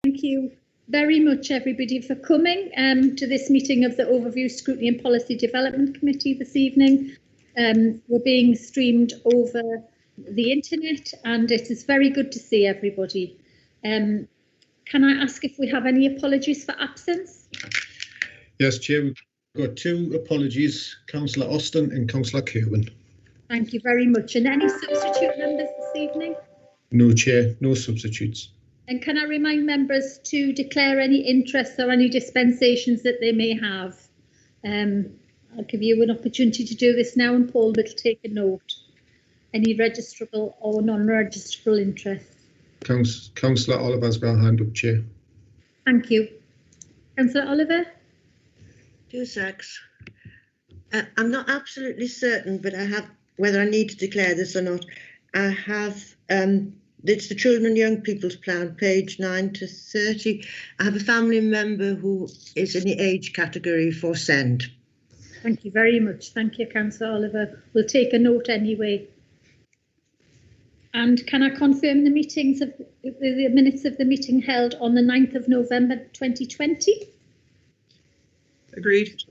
Thank you very much, everybody, for coming to this meeting of the Overview, Scrutiny and Policy Development Committee this evening. We're being streamed over the internet, and it is very good to see everybody. Can I ask if we have any apologies for absence? Yes, Chair, we've got two apologies, Councillor Austin and Councillor Kirwan. Thank you very much. And any substitute members this evening? No, Chair, no substitutes. And can I remind members to declare any interests or any dispensations that they may have? I'll give you an opportunity to do this now, and Paul will take a note. Any registrable or non-registrable interests? Councillor Oliver's got a hand up, Chair. Thank you. Councillor Oliver? 2 secs. I'm not absolutely certain, but I have, whether I need to declare this or not, I have, it's the Children and Young People's Plan, page 9 to 30. I have a family member who is in the age category for SEND. Thank you very much. Thank you, Councillor Oliver. We'll take a note anyway. And can I confirm the minutes of the meeting held on the 9th of November 2020? Agreed.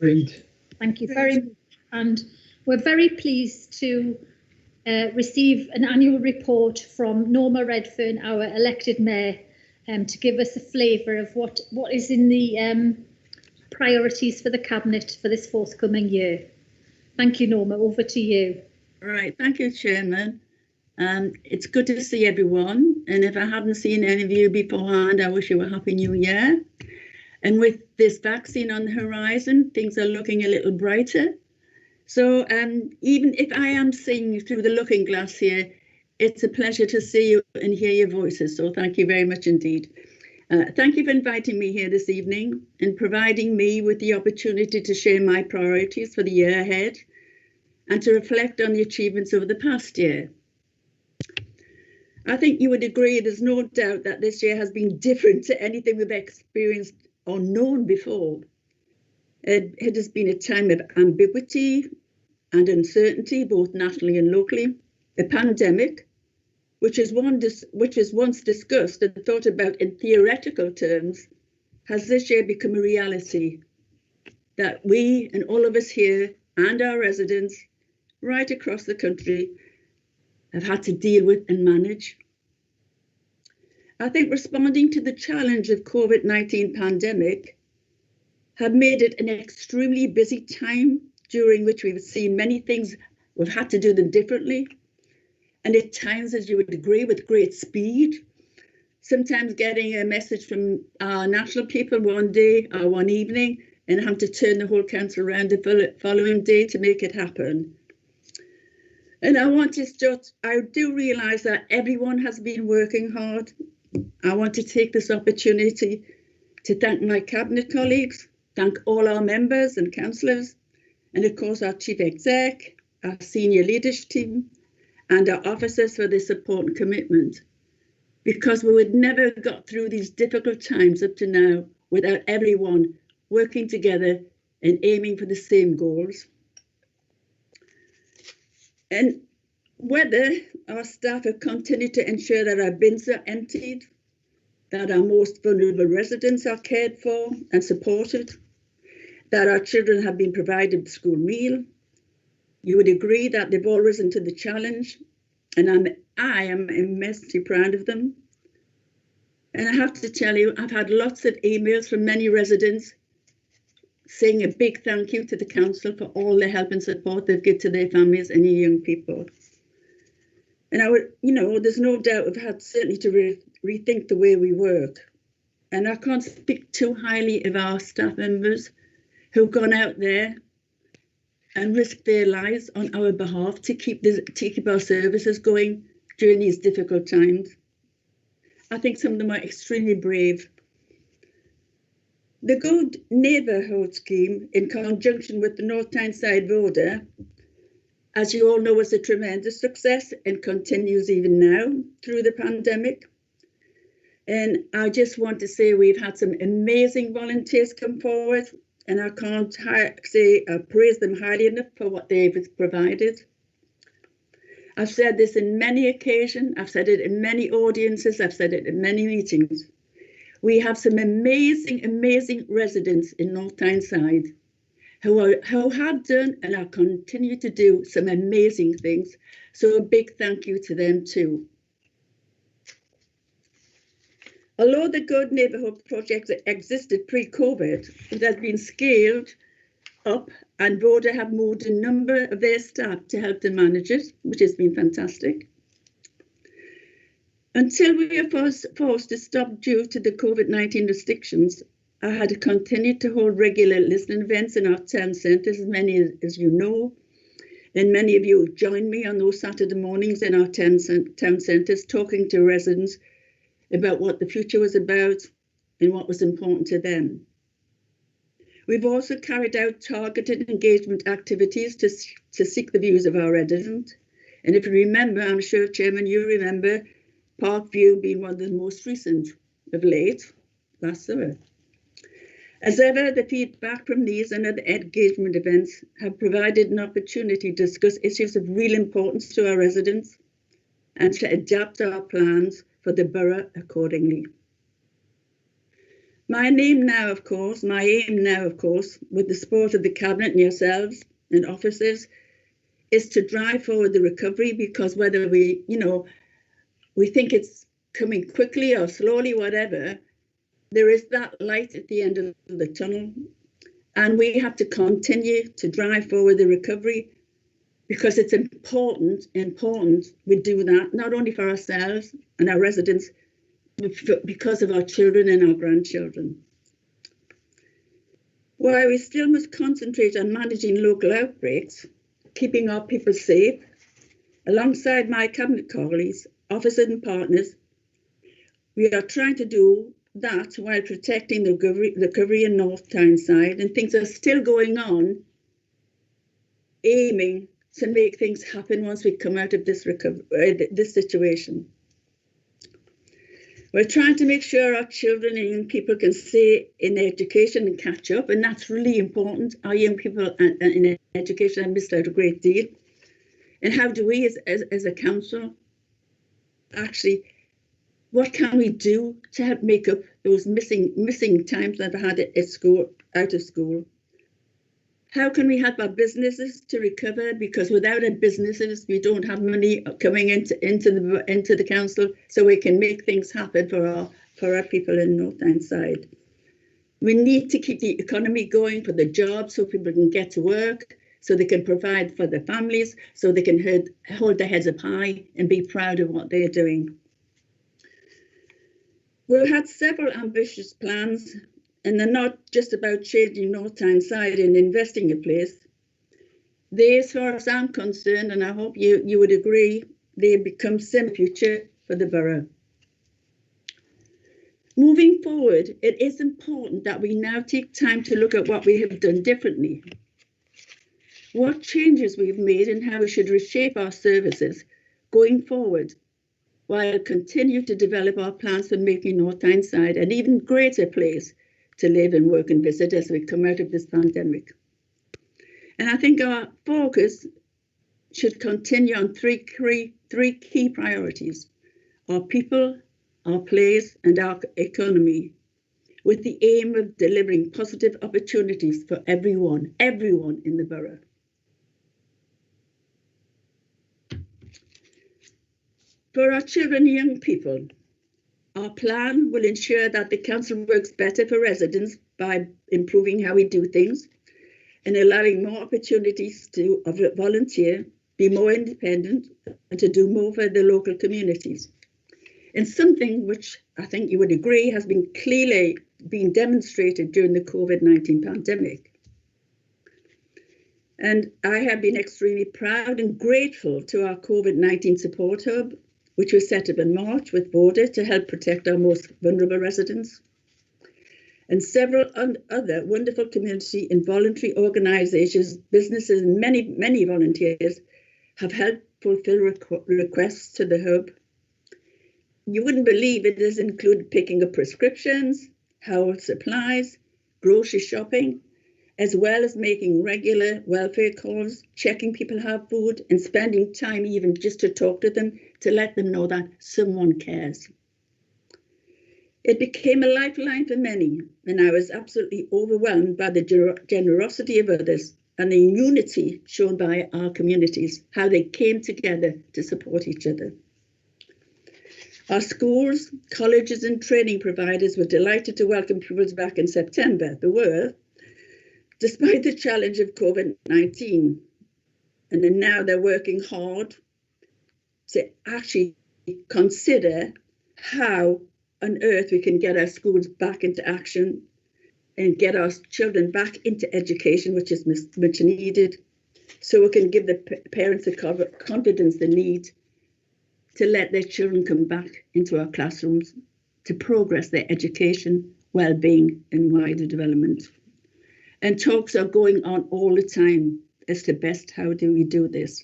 Thank you very much. And we're very pleased to receive an annual report from Norma Redfern, our elected mayor, to give us a flavour of what is in the priorities for the Cabinet for this forthcoming year. Thank you, Norma. Over to you. All right. Thank you, Chairman. It's good to see everyone. And if I haven't seen any of you beforehand, I wish you a happy new year. And with this vaccine on the horizon, things are looking a little brighter. So even if I am seeing you through the looking glass here, it's a pleasure to see you and hear your voices. So thank you very much indeed. Thank you for inviting me here this evening and providing me with the opportunity to share my priorities for the year ahead and to reflect on the achievements over the past year. I think you would agree there's no doubt that this year has been different to anything we've experienced or known before. It has been a time of ambiguity and uncertainty, both nationally and locally. A pandemic, which was once discussed and thought about in theoretical terms, has this year become a reality that we and all of us here and our residents right across the country have had to deal with and manage. I think responding to the challenge of COVID-19 pandemic have made it an extremely busy time during which we've seen many things, we've had to do them differently. And at times, as you would agree, with great speed, sometimes getting a message from our national people one day or one evening and having to turn the whole council around the following day to make it happen. And I do realise that everyone has been working hard. I want to take this opportunity to thank my cabinet colleagues, thank all our members and councillors, and of course our chief exec, our senior leadership team, and our officers for their support and commitment. Because we would never have got through these difficult times up to now without everyone working together and aiming for the same goals. And whether our staff have continued to ensure that our bins are emptied, that our most vulnerable residents are cared for and supported, that our children have been provided a school meal, you would agree that they've all risen to the challenge, and I am immensely proud of them. And I have to tell you, I've had lots of emails from many residents saying a big thank you to the council for all the help and support they've given to their families and their young people. And there's no doubt we've had certainly to rethink the way we work. And I can't speak too highly of our staff members who've gone out there and risked their lives on our behalf to keep our services going during these difficult times. I think some of them are extremely brave. The Good Neighbourhood Scheme, in conjunction with the North Tyneside Voda, as you all know, was a tremendous success and continues even now through the pandemic. And I just want to say we've had some amazing volunteers come forward, and I can't praise them highly enough for what they've provided. I've said this in many occasions, I've said it in many audiences, I've said it in many meetings. We have some amazing residents in North Tyneside who have done and are continue to do some amazing things. So a big thank you to them too. Although the Good Neighbourhood project existed pre-COVID, it has been scaled up and Voda have moved a number of their staff to help them manage it, which has been fantastic. Until we were forced to stop due to the COVID-19 restrictions, I had continued to hold regular listening events in our town centres, as many as you know, and many of you joined me on those Saturday mornings in our town centres, talking to residents about what the future was about and what was important to them. We've also carried out targeted engagement activities to seek the views of our residents. And if you remember, I'm sure, Chairman, you remember Parkview being one of the most recent of late, last summer. As ever, the feedback from these and other engagement events have provided an opportunity to discuss issues of real importance to our residents and to adapt our plans for the borough accordingly. My aim now, of course, with the support of the Cabinet and yourselves and officers, is to drive forward the recovery, because whether we think it's coming quickly or slowly, whatever, there is that light at the end of the tunnel. And we have to continue to drive forward the recovery, because it's important we do that, not only for ourselves and our residents, but because of our children and our grandchildren. While we still must concentrate on managing local outbreaks, keeping our people safe, alongside my Cabinet colleagues, officers and partners, we are trying to do that while protecting the recovery in North Tyneside, and things are still going on, aiming to make things happen once we come out of this situation. We're trying to make sure our children and young people can stay in education and catch up, and that's really important. Our young people in education have missed out a great deal. And how do we, as a council, actually, what can we do to help make up those missing times that I've had at school, out of school? How can we help our businesses to recover? Because without our businesses, we don't have money coming into the council, so we can make things happen for our people in North Tyneside. We need to keep the economy going for the jobs, so people can get to work, so they can provide for their families, so they can hold their heads up high and be proud of what they're doing. We've had several ambitious plans, and they're not just about changing North Tyneside and investing in place. They, as far as I'm concerned, and I hope you would agree, they become some future for the borough. Moving forward, it is important that we now take time to look at what we have done differently, what changes we've made, and how we should reshape our services going forward, while continue to develop our plans for making North Tyneside an even greater place to live and work and visit as we come out of this pandemic. And I think our focus should continue on three key priorities: our people, our place, and our economy, with the aim of delivering positive opportunities for everyone in the borough. For our children and young people, our plan will ensure that the council works better for residents by improving how we do things and allowing more opportunities to volunteer, be more independent, and to do more for the local communities. And something which I think you would agree has been clearly been demonstrated during the COVID-19 pandemic. And I have been extremely proud and grateful to our COVID-19 support hub, which was set up in March with Voda to help protect our most vulnerable residents. And several other wonderful community and voluntary organisations, businesses, and many volunteers have helped fulfil requests to the hub. You wouldn't believe it has included picking up prescriptions, household supplies, grocery shopping, as well as making regular welfare calls, checking people have food, and spending time even just to talk to them, to let them know that someone cares. It became a lifeline for many, and I was absolutely overwhelmed by the generosity of others and the unity shown by our communities, how they came together to support each other. Our schools, colleges and training providers were delighted to welcome pupils back in September. They were, despite the challenge of COVID-19. And then now they're working hard to actually consider how on earth we can get our schools back into action and get our children back into education, which is much needed, so we can give the parents the confidence they need to let their children come back into our classrooms to progress their education, well-being and wider development. And talks are going on all the time as to best how do we do this.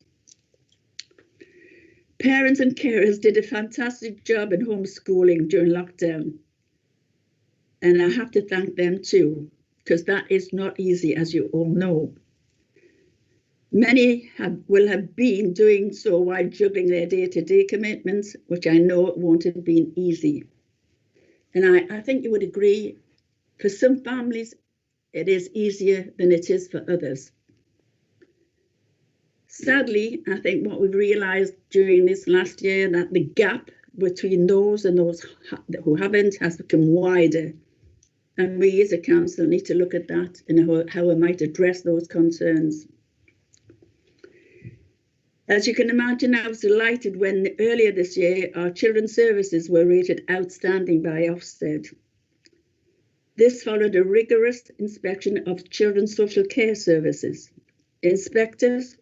Parents and carers did a fantastic job in homeschooling during lockdown. And I have to thank them too, because that is not easy, as you all know. Many will have been doing so while juggling their day-to-day commitments, which I know it won't have been easy. And I think you would agree, for some families, it is easier than it is for others. Sadly, I think what we've realised during this last year, that the gap between those and those who haven't has become wider. And we as a council need to look at that and how we might address those concerns. As you can imagine, I was delighted when earlier this year our children's services were rated outstanding by Ofsted. This followed a rigorous inspection of children's social care services. Inspectors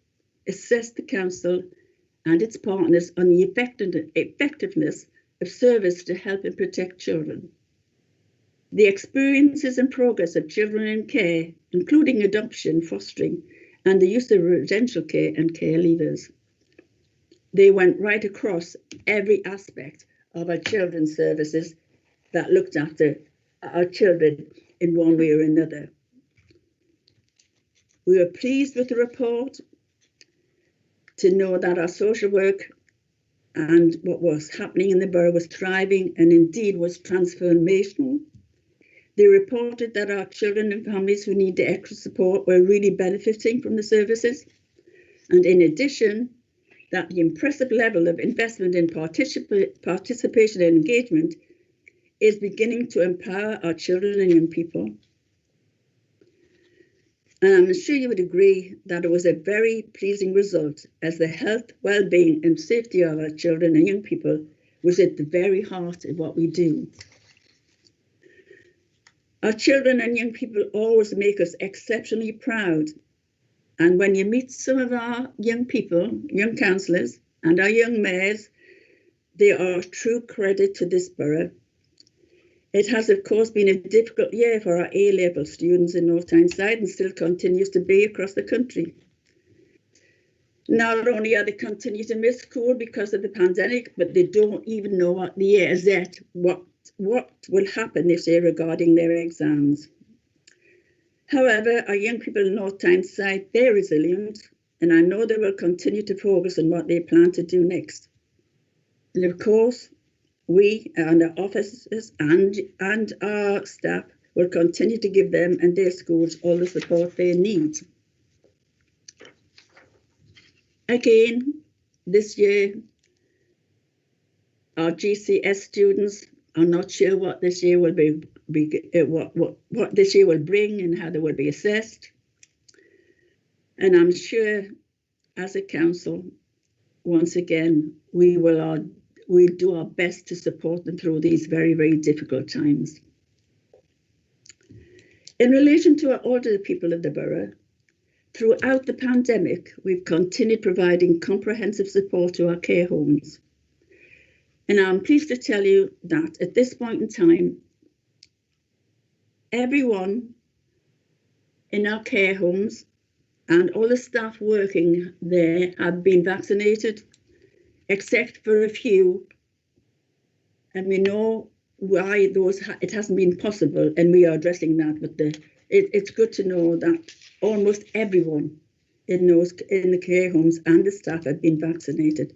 assessed the council and its partners on the effectiveness of service to help and protect children. The experiences and progress of children in care, including adoption, fostering, and the use of residential care and care leavers. They went right across every aspect of our children's services that looked after our children in one way or another. We were pleased with the report to know that our social work and what was happening in the borough was thriving and indeed was transformational. They reported that our children and families who need the extra support were really benefiting from the services. And in addition, that the impressive level of investment in participation and engagement is beginning to empower our children and young people. And I'm sure you would agree that it was a very pleasing result, as the health, well-being and safety of our children and young people was at the very heart of what we do. Our children and young people always make us exceptionally proud. And when you meet some of our young people, young councillors and our young mayors, they are a true credit to this borough. It has, of course, been a difficult year for our A-level students in North Tyneside and still continues to be across the country. Not only are they continuing to miss school because of the pandemic, but they don't even know what the year is yet, what will happen this year regarding their exams. However, our young people in North Tyneside, they're resilient, and I know they will continue to focus on what they plan to do next. And of course, we and our officers and our staff will continue to give them and their schools all the support they need. Again, this year, our GCS students are not sure what this year will what this year will bring and how they will be assessed. And I'm sure, as a council, once again, we'll do our best to support them through these very, very difficult times. In relation to our older people of the borough, throughout the pandemic, we've continued providing comprehensive support to our care homes. And I'm pleased to tell you that at this point in time, everyone in our care homes and all the staff working there have been vaccinated, except for a few. And we know why it hasn't been possible, and we are addressing that. But it's good to know that almost everyone in the care homes and the staff have been vaccinated.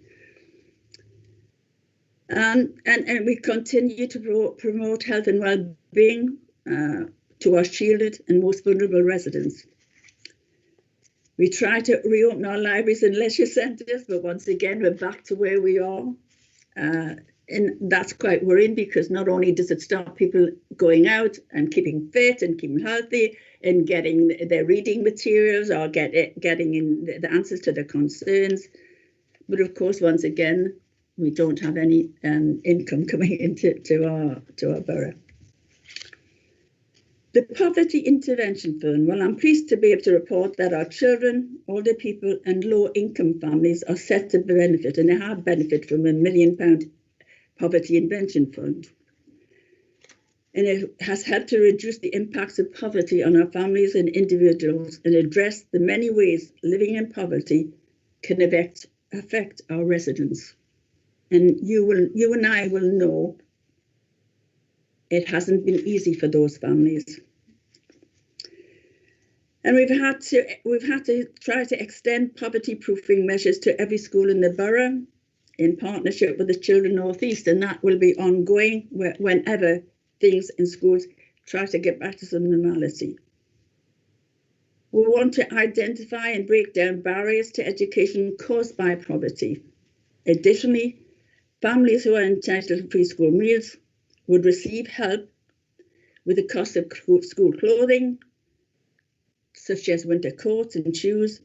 And we continue to promote health and well-being to our shielded and most vulnerable residents. We try to reopen our libraries and leisure centres, but once again, we're back to where we are. And that's quite worrying, because not only does it stop people going out and keeping fit and keeping healthy and getting their reading materials or getting in the answers to their concerns, but of course, once again, we don't have any income coming into our borough. The Poverty Intervention Fund. Well, I'm pleased to be able to report that our children, older people and low-income families are set to benefit, and they have benefited from a £1 million Poverty Intervention Fund. And it has helped to reduce the impacts of poverty on our families and individuals and address the many ways living in poverty can affect our residents. And you and I will know it hasn't been easy for those families. And we've had to try to extend poverty proofing measures to every school in the borough in partnership with the Children North East, and that will be ongoing whenever things in schools try to get back to some normality. We want to identify and break down barriers to education caused by poverty. Additionally, families who are entitled to preschool meals would receive help with the cost of school clothing, such as winter coats and shoes,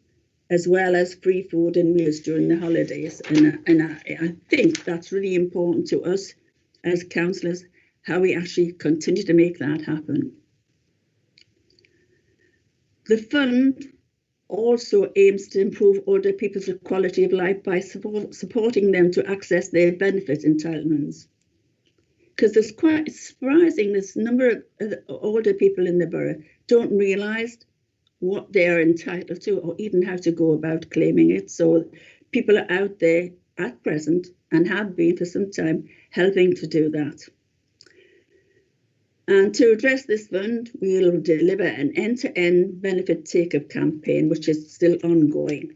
as well as free food and meals during the holidays. And I think that's really important to us as councillors, how we actually continue to make that happen. The fund also aims to improve older people's quality of life by supporting them to access their benefit entitlements. Because it's quite surprising, this number of older people in the borough don't realise what they are entitled to or even how to go about claiming it. So people are out there at present and have been for some time helping to do that. And to address this fund, we'll deliver an end-to-end benefit take-up campaign, which is still ongoing.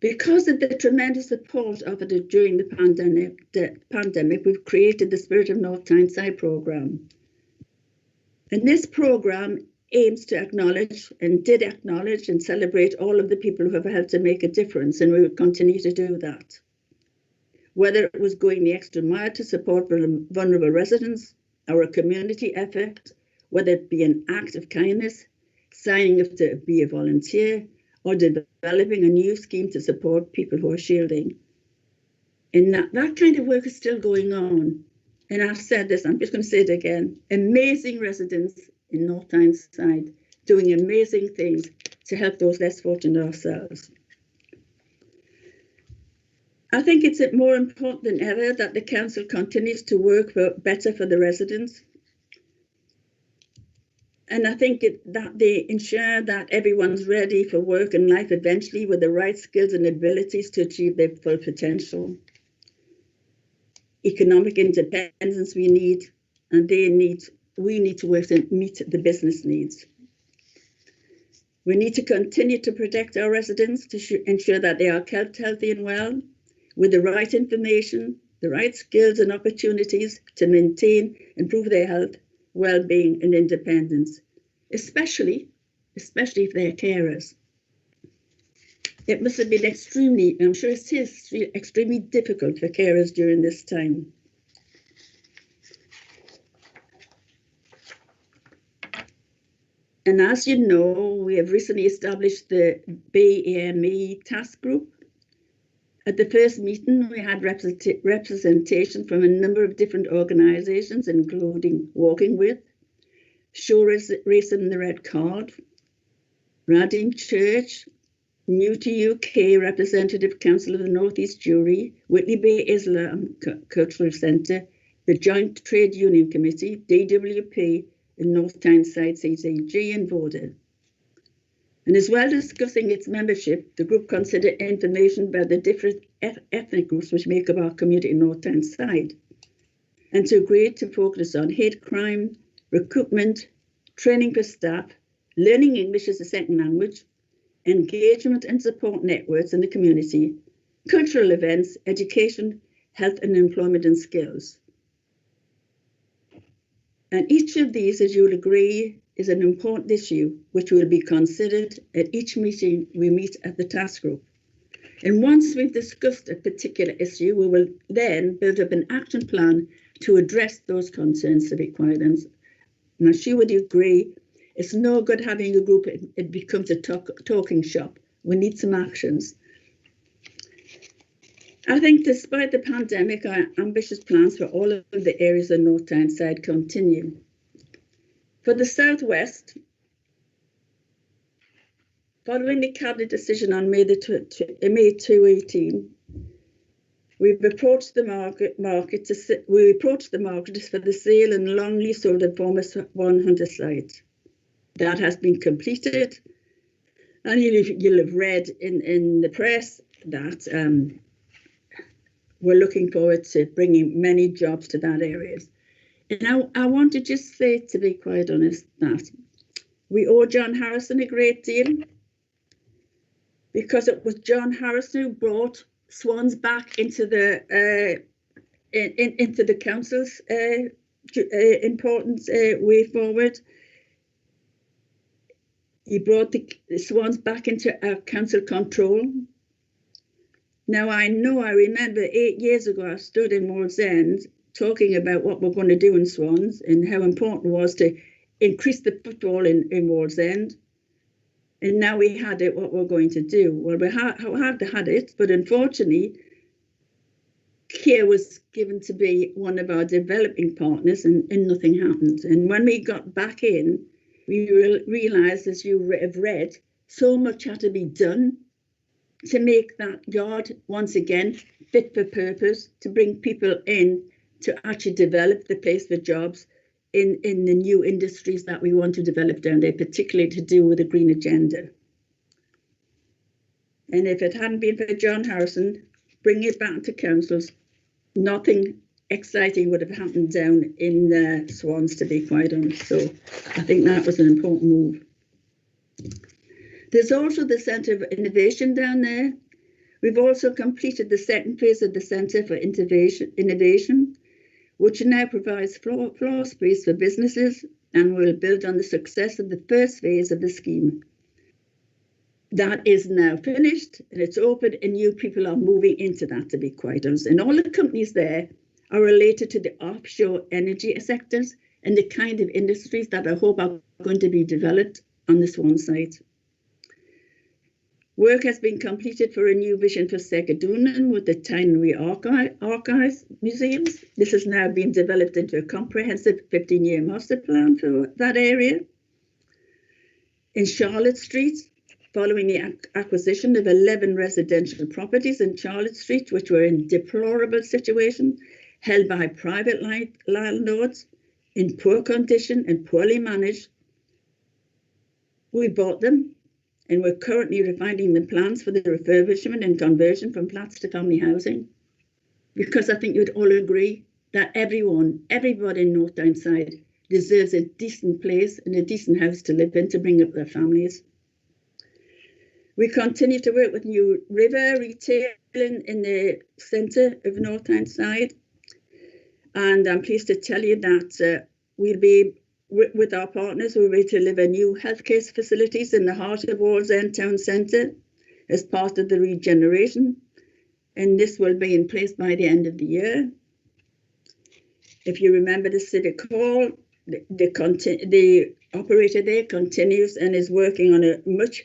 Because of the tremendous support offered during the pandemic, we've created the Spirit of North Tyneside programme. And this programme aims to acknowledge and celebrate all of the people who have helped to make a difference, and we will continue to do that. Whether it was going the extra mile to support vulnerable residents, our community effort, whether it be an act of kindness, signing up to be a volunteer, or developing a new scheme to support people who are shielding. And that kind of work is still going on. And I've said this, I'm just going to say it again. Amazing residents in North Tyneside doing amazing things to help those less fortunate ourselves. I think it's more important than ever that the council continues to work better for the residents. And I think that they ensure that everyone's ready for work and life eventually with the right skills and abilities to achieve their full potential. Economic independence we need, and we need to work to meet the business needs. We need to continue to protect our residents to ensure that they are kept healthy and well, with the right information, the right skills and opportunities to maintain and improve their health, well-being and independence, especially if they're carers. It must have been extremely, I'm sure it is extremely difficult for carers during this time. And as you know, we have recently established the BAME task group. At the first meeting, we had representation from a number of different organisations, including Walking With, Show Racing the Red Card, Reading Church, New to UK Representative Council of the North East Jury, Whitley Bay Islam Cultural Centre, the Joint Trade Union Committee, DWP, and North Tyneside CCG and Voda. And as well as discussing its membership, the group considered information about the different ethnic groups which make up our community in North Tyneside, and to agree to focus on hate crime, recruitment, training for staff, learning English as a second language, engagement and support networks in the community, cultural events, education, health and employment and skills. And each of these, as you'll agree, is an important issue which will be considered at each meeting we meet at the task group. And once we've discussed a particular issue, we will then build up an action plan to address those concerns and requirements. And I'm sure would you agree, it's no good having a group, it becomes a talking shop. We need some actions. I think despite the pandemic, our ambitious plans for all of the areas of North Tyneside continue. For the Southwest, following the Cabinet decision on May 2018, we've approached the market for the sale and long leasehold of former 100 sites. That has been completed, and you'll have read in the press that we're looking forward to bringing many jobs to that area. And I want to just say, to be quite honest, that we owe John Harrison a great deal, because it was John Harrison who brought Swans back into the council's important way forward. He brought the Swans back into our council control. Now, I remember 8 years ago, I stood in Wallsend talking about what we're going to do in Swans and how important it was to increase the football in Wallsend. And now we had it, what we're going to do. Well, we have had it, but unfortunately, Keir was given to be one of our developing partners and nothing happened. And when we got back in, we realised, as you have read, so much had to be done to make that yard once again fit for purpose, to bring people in to actually develop the place for jobs in the new industries that we want to develop down there, particularly to do with the green agenda. And if it hadn't been for John Harrison bringing it back to councils, nothing exciting would have happened down in the Swans, to be quite honest. So I think that was an important move. There's also the Centre of Innovation down there. We've also completed the second phase of the Centre for Innovation, which now provides floor space for businesses and will build on the success of the first phase of the scheme. That is now finished and it's open, and new people are moving into that, to be quite honest. And all the companies there are related to the offshore energy sectors and the kind of industries that I hope are going to be developed on this one site. Work has been completed for a new vision for Segadunan with the Tynery Archives Museums. This has now been developed into a comprehensive 15-year master plan for that area. In Charlotte Street, following the acquisition of 11 residential properties in Charlotte Street, which were in deplorable situation, held by private landlords in poor condition and poorly managed, we bought them. And we're currently refining the plans for the refurbishment and conversion from flats to family housing. Because I think you'd all agree that everybody in North Tyneside deserves a decent place and a decent house to live in to bring up their families. We continue to work with New River Retailing in the centre of North Tyneside. And I'm pleased to tell you that we'll be with our partners, we're ready to deliver new healthcare facilities in the heart of Wallsend Town Centre as part of the regeneration, and this will be in place by the end of the year. If you remember the Civic Hall, the operator there continues and is working on a much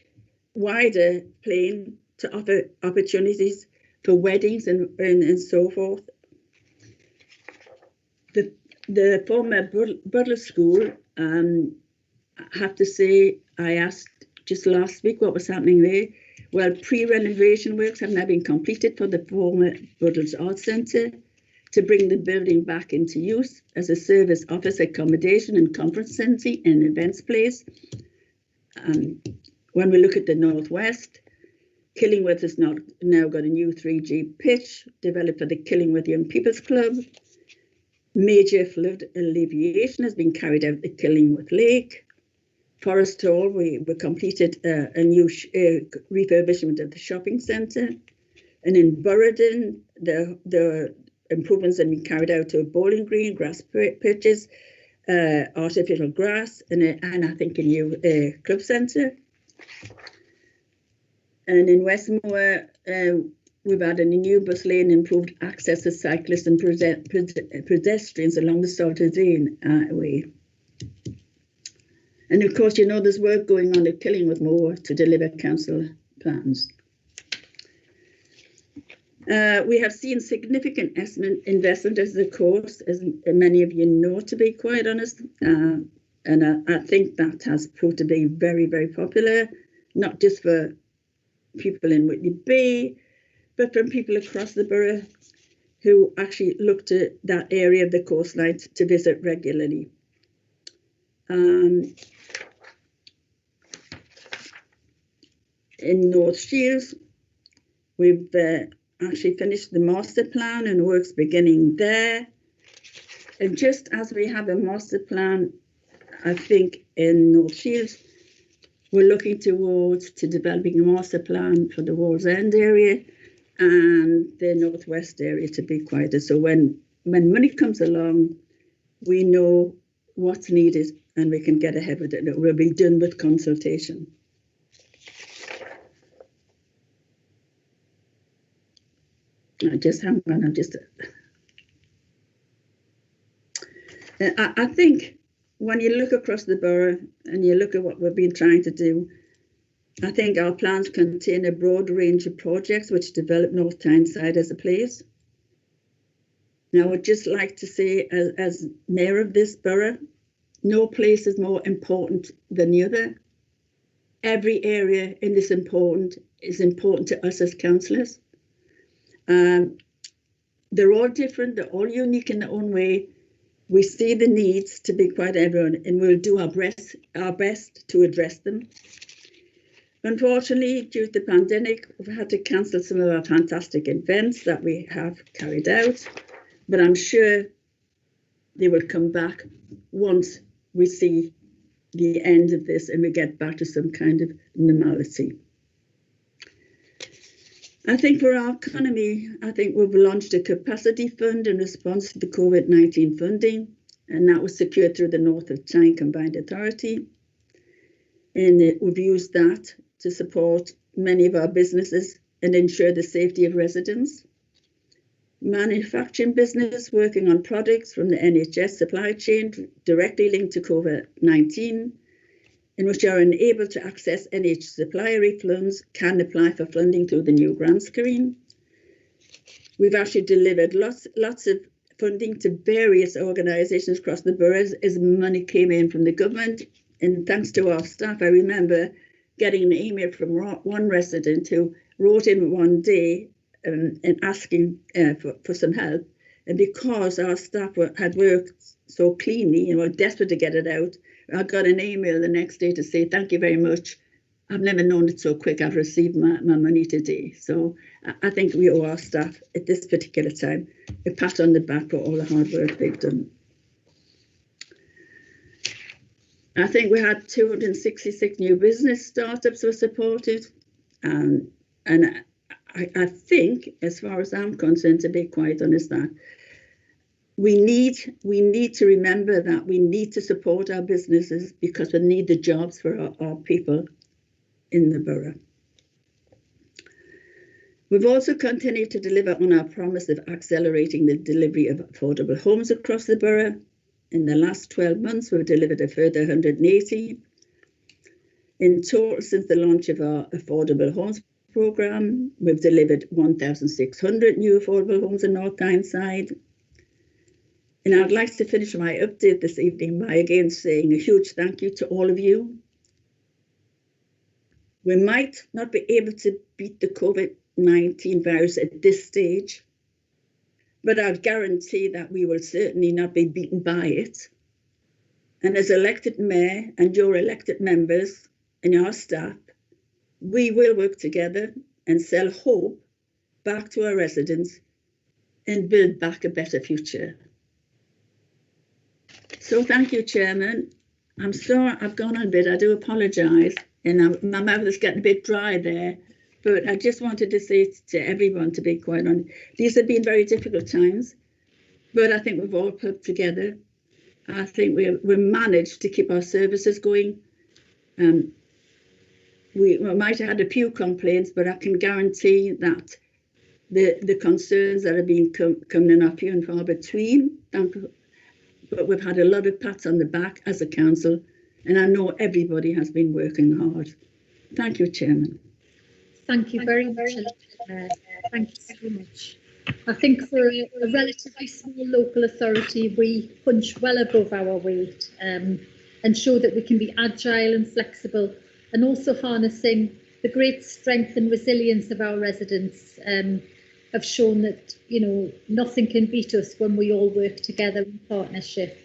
wider plane to offer opportunities for weddings and so forth. The former Butler School, I have to say, I asked just last week what was happening there. Well, pre-renovation works have now been completed for the former Butler's Arts Centre to bring the building back into use as a service office accommodation and conference centre and events place. When we look at the Northwest, Killingworth has now got a new 3G pitch developed for the Killingworth Young People's Club. Major flood alleviation has been carried out at Killingworth Lake. Forest Hall, we completed a new refurbishment of the shopping centre. And in Burradon, the improvements have been carried out to a bowling green, grass pitches, artificial grass, and I think a new club centre. And in Westmore, we've added a new bus lane, improved access to cyclists and pedestrians along the Salterdine way. And of course, you know, there's work going on at Killingworth Moor to deliver council plans. We have seen significant investment as the course, as many of you know, to be quite honest. And I think that has proved to be very, very popular, not just for people in Whitley Bay, but from people across the borough who actually look to that area of the coastline to visit regularly. In North Shields, we've actually finished the master plan and work's beginning there. And just as we have a master plan, I think in North Shields, we're looking towards developing a master plan for the Wallsend area and the Northwest area, to be quieter. So when money comes along, we know what's needed and we can get ahead with it. It will be done with consultation. Just hang on, I think when you look across the borough and you look at what we've been trying to do, I think our plans contain a broad range of projects which develop North Tyneside as a place. Now, I would just like to say, as mayor of this borough, no place is more important than the other. Every area in this is important to us as councillors. They're all different, they're all unique in their own way. We see the needs, to be quite everyone, and we'll do our best to address them. Unfortunately, due to the pandemic, we've had to cancel some of our fantastic events that we have carried out, but I'm sure they will come back once we see the end of this and we get back to some kind of normality. I think for our economy, I think we've launched a capacity fund in response to the COVID-19 funding, and that was secured through the North Tyne Combined Authority. And we've used that to support many of our businesses and ensure the safety of residents. Manufacturing business working on products from the NHS supply chain directly linked to COVID-19, in which are unable to access NHS supplier funds, can apply for funding through the new grant screen. We've actually delivered lots of funding to various organisations across the boroughs as money came in from the government. And thanks to our staff, I remember getting an email from one resident who wrote in one day and asking for some help. And because our staff had worked so cleanly and were desperate to get it out, I got an email the next day to say, thank you very much. I've never known it so quick. I've received my money today. So I think we owe our staff at this particular time a pat on the back for all the hard work they've done. I think we had 266 new business startups were supported. And I think, as far as I'm concerned, to be quite honest, that we need to remember that we need to support our businesses because we need the jobs for our people in the borough. We've also continued to deliver on our promise of accelerating the delivery of affordable homes across the borough. In the last 12 months, we've delivered a further 180. In total, since the launch of our affordable homes programme, we've delivered 1,600 new affordable homes in North Tyneside. And I'd like to finish my update this evening by again saying a huge thank you to all of you. We might not be able to beat the COVID-19 virus at this stage, but I guarantee that we will certainly not be beaten by it. And as elected mayor and your elected members and our staff, we will work together and sell hope back to our residents and build back a better future. So thank you, Chairman. I'm sorry I've gone on a bit. I do apologise. And my mouth is getting a bit dry there. But I just wanted to say to everyone, to be quite honest, these have been very difficult times, but I think we've all put together. I think we managed to keep our services going. We might have had a few complaints, but I can guarantee that the concerns that have been coming are few and far between. But we've had a lot of pats on the back as a council, and I know everybody has been working hard. Thank you, Chairman. Thank you very much. Thank you so much. I think for a relatively small local authority, we punch well above our weight and show that we can be agile and flexible, and also harnessing the great strength and resilience of our residents. Have shown that, you know, nothing can beat us when we all work together in partnership.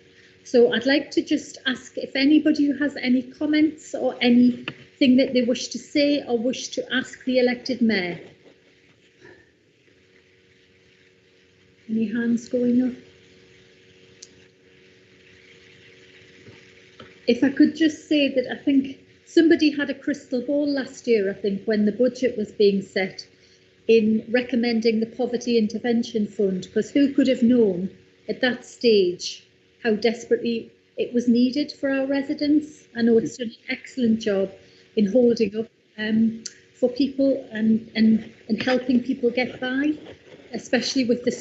So I'd like to just ask if anybody who has any comments or anything that they wish to say or wish to ask the elected mayor. Any hands going up? If I could just say that I think somebody had a crystal ball last year, I think, when the budget was being set, in recommending the Poverty Intervention Fund, because who could have known at that stage how desperately it was needed for our residents. I know it's done an excellent job in holding up for people and helping people get by, especially with the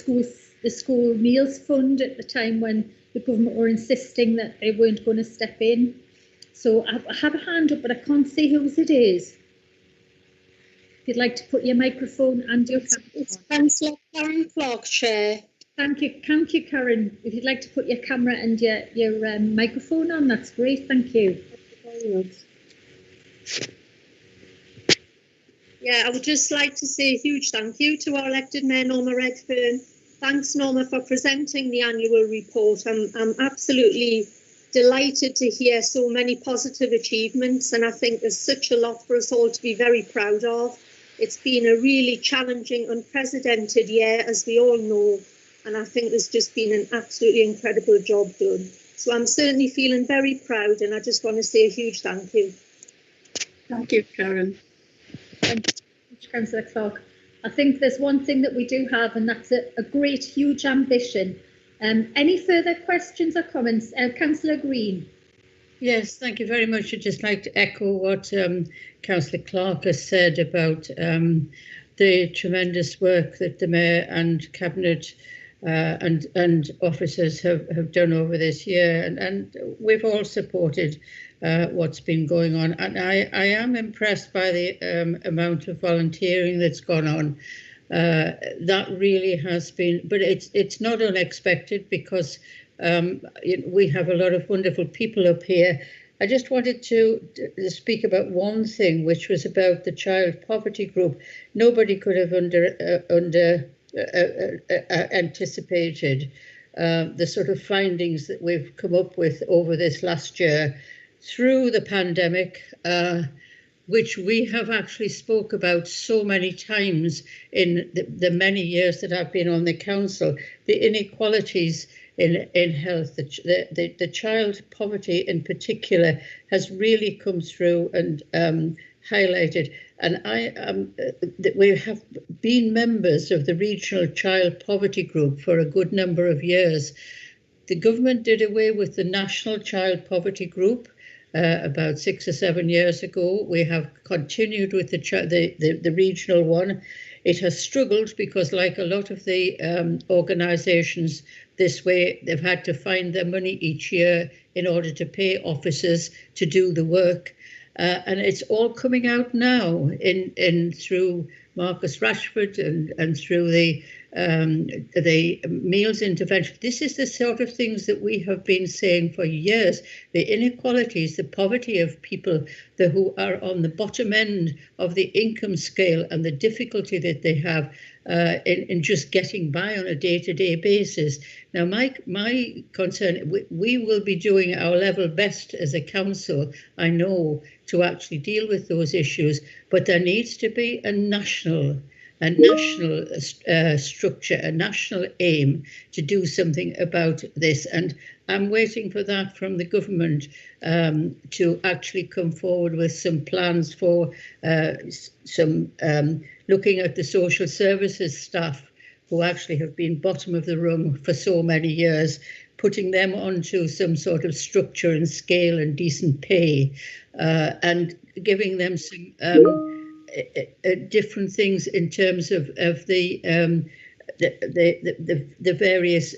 school meals fund at the time when the government were insisting that they weren't going to step in. So I have a hand up, but I can't see whose it is. If you'd like to put your microphone and your camera. It's Councillor Karen Clark, Chair. Thank you, Karen. If you'd like to put your camera and your microphone on, that's great. Thank you. Thank you very much. Yeah, I would just like to say a huge thank you to our elected Mayor Norma Redfern. Thanks, Norma, for presenting the annual report. I'm absolutely delighted to hear so many positive achievements, and I think there's such a lot for us all to be very proud of. It's been a really challenging, unprecedented year, as we all know, and I think there's just been an absolutely incredible job done. So I'm certainly feeling very proud, and I just want to say a huge thank you. Thank you, Karen. Thank you, Councillor Clark. I think there's one thing that we do have, and that's a great, huge ambition. Any further questions or comments? Councillor Green. Yes, thank you very much. I'd just like to echo what Councillor Clark has said about the tremendous work that the Mayor and Cabinet and officers have done over this year, and we've all supported what's been going on. And I am impressed by the amount of volunteering that's gone on. That really has been, but it's not unexpected, because we have a lot of wonderful people up here. I just wanted to speak about one thing, which was about the child poverty group. Nobody could have anticipated the sort of findings that we've come up with over this last year through the pandemic, which we have actually spoke about so many times in the many years that I've been on the council. The inequalities in health, the child poverty in particular has really come through and highlighted. And we have been members of the regional child poverty group for a good number of years. The government did away with the national child poverty group about 6 or 7 years ago. We have continued with the regional one. It has struggled because, like a lot of the organisations this way, they've had to find their money each year in order to pay officers to do the work. And it's all coming out now in through Marcus Rashford and through the meals intervention. This is the sort of things that we have been saying for years. The inequalities, the poverty of people who are on the bottom end of the income scale, and the difficulty that they have in just getting by on a day-to-day basis. Now, my concern, we will be doing our level best as a council, I know, to actually deal with those issues, but there needs to be a national a national structure, a national aim to do something about this. And I'm waiting for that from the government to actually come forward with some plans for looking at the social services staff who actually have been bottom of the rung for so many years, putting them onto some sort of structure and scale and decent pay, and giving them some different things in terms of the various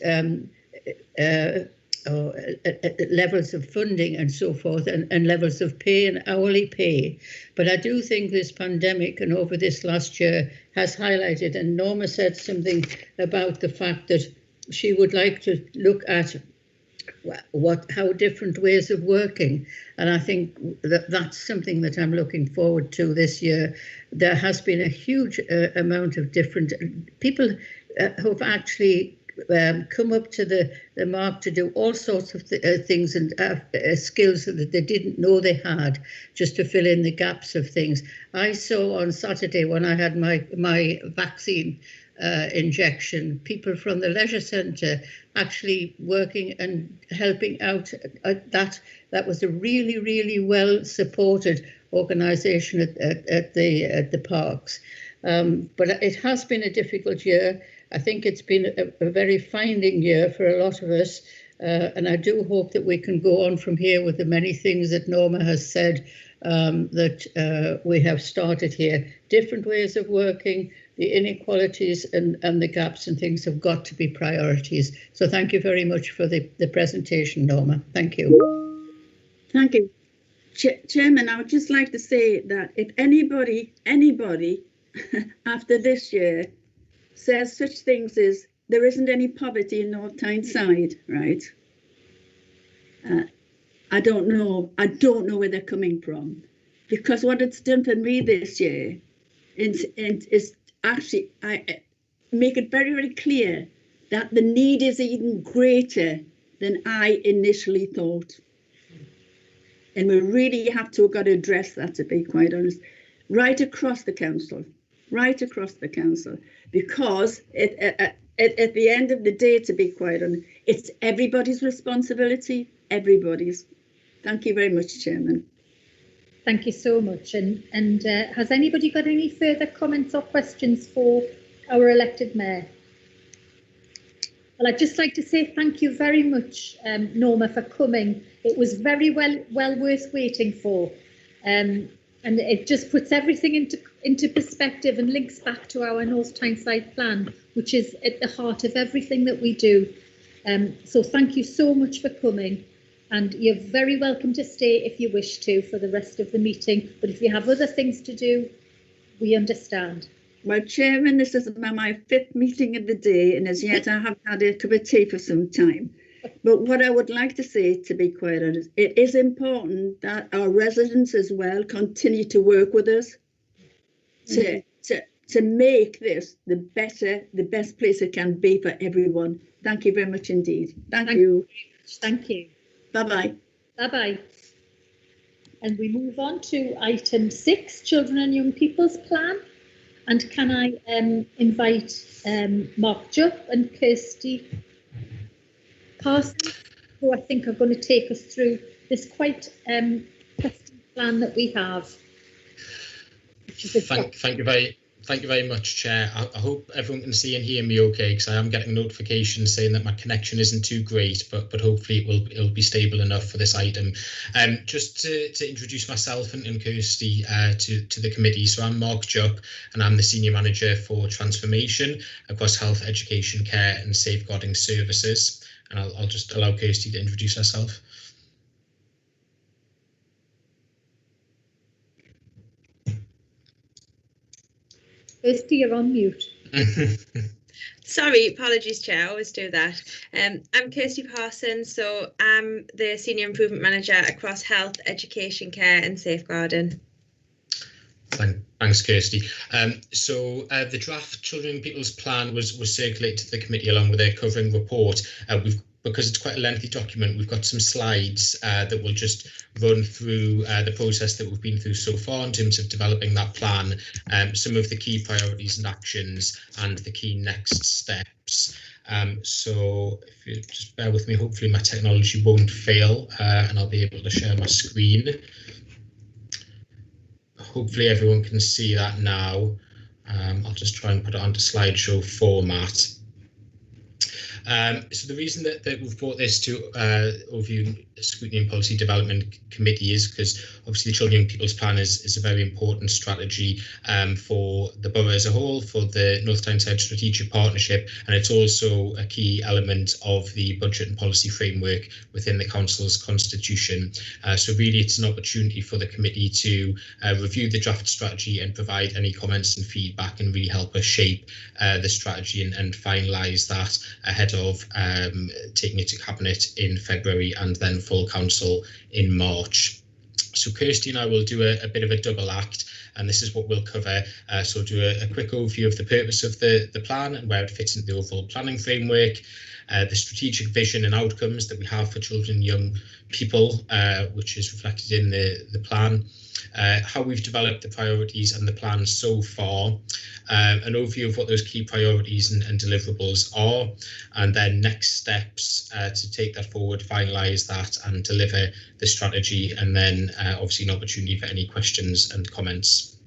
levels of funding and so forth, and levels of pay and hourly pay. But I do think this pandemic and over this last year has highlighted, and Norma said something about the fact that she would like to look at how different ways of working, and I think that's something that I'm looking forward to this year. There has been a huge amount of different people who've actually come up to the mark to do all sorts of things and skills that they didn't know they had, just to fill in the gaps of things. I saw on Saturday when I had my vaccine injection, people from the leisure centre actually working and helping out. That was a really, really well supported organisation at the parks. But it has been a difficult year. I think it's been a very finding year for a lot of us, and I do hope that we can go on from here with the many things that Norma has said that we have started here. Different ways of working, the inequalities and the gaps and things have got to be priorities. So thank you very much for the presentation, Norma. Thank you. Thank you. Chairman, I would just like to say that if anybody after this year says such things as there isn't any poverty in North Tyneside, right? I don't know where they're coming from, because what it's done for me this year is actually I make it very, very clear that the need is even greater than I initially thought. And we really have to address that, to be quite honest, right across the council, because at the end of the day, to be quite honest, it's everybody's responsibility, everybody's. Thank you very much, Chairman. Thank you so much. And has anybody got any further comments or questions for our elected mayor? Well, I'd just like to say thank you very much, Norma, for coming. It was very well worth waiting for. And it just puts everything into perspective and links back to our North Tyneside plan, which is at the heart of everything that we do. So thank you so much for coming, and you're very welcome to stay if you wish to for the rest of the meeting. But if you have other things to do, we understand. Well, Chairman, this is my 5th meeting of the day, and as yet I haven't had a cup of tea for some time. But what I would like to say, to be quite honest, it is important that our residents as well continue to work with us to make this the best place it can be for everyone. Thank you very much indeed. Thank you. Thank you. Bye-bye. Bye-bye. And we move on to item 6, Children and Young People's Plan. And can I invite Mark Jupp and Kirsty Parsons, who I think are going to take us through this quite custom plan that we have. Thank you very much, Chair. I hope everyone can see and hear me okay, because I am getting notifications saying that my connection isn't too great, but hopefully it'll be stable enough for this item. Just to introduce myself and Kirsty to the committee. So I'm Mark Jupp, and I'm the Senior Manager for Transformation across Health, Education, Care and Safeguarding Services. And I'll just allow Kirsty to introduce herself. Kirsty, you're on mute. Sorry, apologies, Chair. I always do that. I'm Kirsty Parsons, so I'm the Senior Improvement Manager across Health, Education, Care and Safeguarding. Thanks, Kirsty. So the draft Children and People's Plan was circulated to the committee along with a covering report. We've because it's quite a lengthy document, we've got some slides that will just run through the process that we've been through so far in terms of developing that plan, some of the key priorities and actions, and the key next steps. So if you just bear with me, hopefully my technology won't fail and I'll be able to share my screen. Hopefully everyone can see that now. I'll just try and put it onto slideshow format. So the reason that we've brought this to overview Scrutiny and Policy Development Committee is because obviously the Children and Young People's Plan is a very important strategy for the borough as a whole, for the North Tyneside Strategic Partnership, and it's also a key element of the budget and policy framework within the Council's constitution. So really it's an opportunity for the committee to review the draft strategy and provide any comments and feedback and really help us shape the strategy and finalise that ahead of taking it to Cabinet in February and then full council in March. So Kirsty and I will do a bit of a double act, and this is what we'll cover. So we'll do a quick overview of the purpose of the plan and where it fits into the overall planning framework, the strategic vision and outcomes that we have for children and young people, which is reflected in the plan, how we've developed the priorities and the plan so far, an overview of what those key priorities and deliverables are, and then next steps to take that forward, finalise that and deliver the strategy, and then obviously an opportunity for any questions and comments.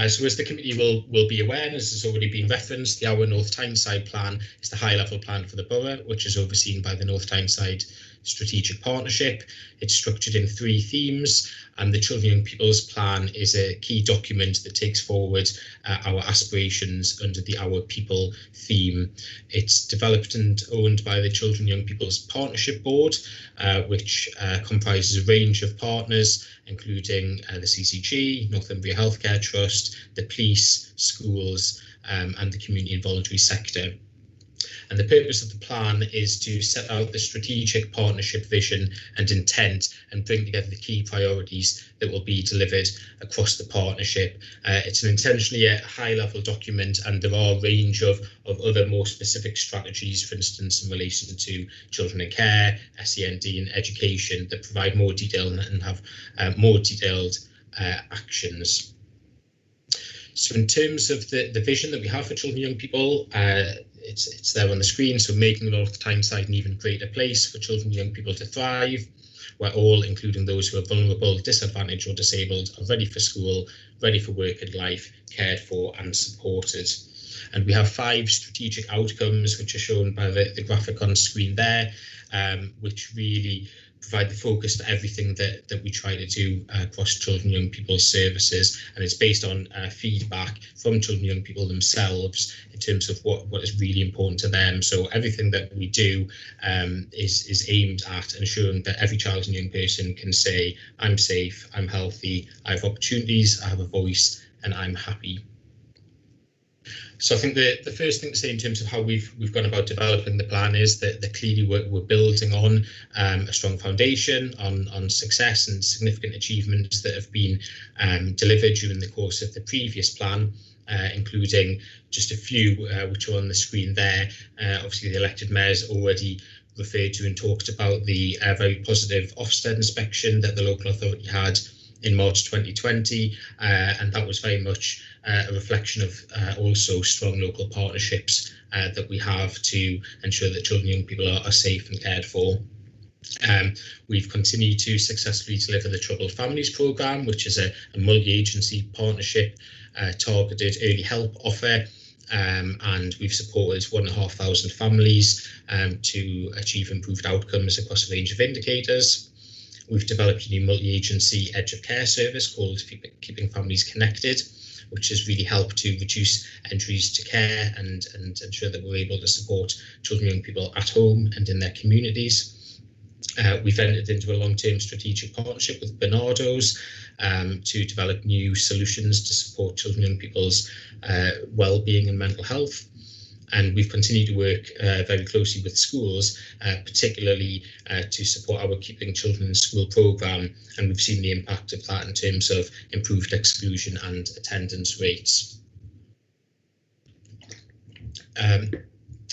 So as the committee will be aware, and as has already been referenced, the Our North Tyneside Plan is the high-level plan for the borough, which is overseen by the North Tyneside Strategic Partnership. It's structured in 3 themes, and the Children and Young People's Plan is a key document that takes forward our aspirations under the Our People theme. It's developed and owned by the Children and Young People's Partnership Board, which comprises a range of partners, including the CCG, Northumbria Healthcare Trust, the police, schools, and the community and voluntary sector. And the purpose of the plan is to set out the strategic partnership vision and intent and bring together the key priorities that will be delivered across the partnership. It's an intentionally a high-level document, and there are a range of other more specific strategies, for instance, in relation to children in care, SEND and education, that provide more detail and have more detailed actions. So in terms of the vision that we have for children and young people, it's there on the screen. So making North Tyneside an even greater place for children and young people to thrive, where all, including those who are vulnerable, disadvantaged or disabled, are ready for school, ready for work and life, cared for and supported. And we have 5 strategic outcomes, which are shown by the graphic on screen there, which really provide the focus to everything that we try to do across children and young people's services, and it's based on feedback from children and young people themselves in terms of what is really important to them. So everything that we do is aimed at ensuring that every child and young person can say, I'm safe, I'm healthy, I have opportunities, I have a voice, and I'm happy. So I think the first thing to say in terms of how we've gone about developing the plan is that clearly we're building on a strong foundation, on success and significant achievements that have been delivered during the course of the previous plan, including just a few which are on the screen there. Obviously, the elected mayor's already referred to and talked about the very positive Ofsted inspection that the local authority had in March 2020, and that was very much a reflection of also strong local partnerships that we have to ensure that children and young people are safe and cared for. We've continued to successfully deliver the Troubled Families programme, which is a multi-agency partnership targeted early help offer, and we've supported 1,500 families to achieve improved outcomes across a range of indicators. We've developed a new multi-agency edge of care service called Keeping Families Connected, which has really helped to reduce entries to care and ensure that we're able to support children and young people at home and in their communities. We've entered into a long-term strategic partnership with Bernardo's to develop new solutions to support children and young people's well-being and mental health. And we've continued to work very closely with schools, particularly to support our Keeping Children in School programme. And we've seen the impact of that in terms of improved exclusion and attendance rates.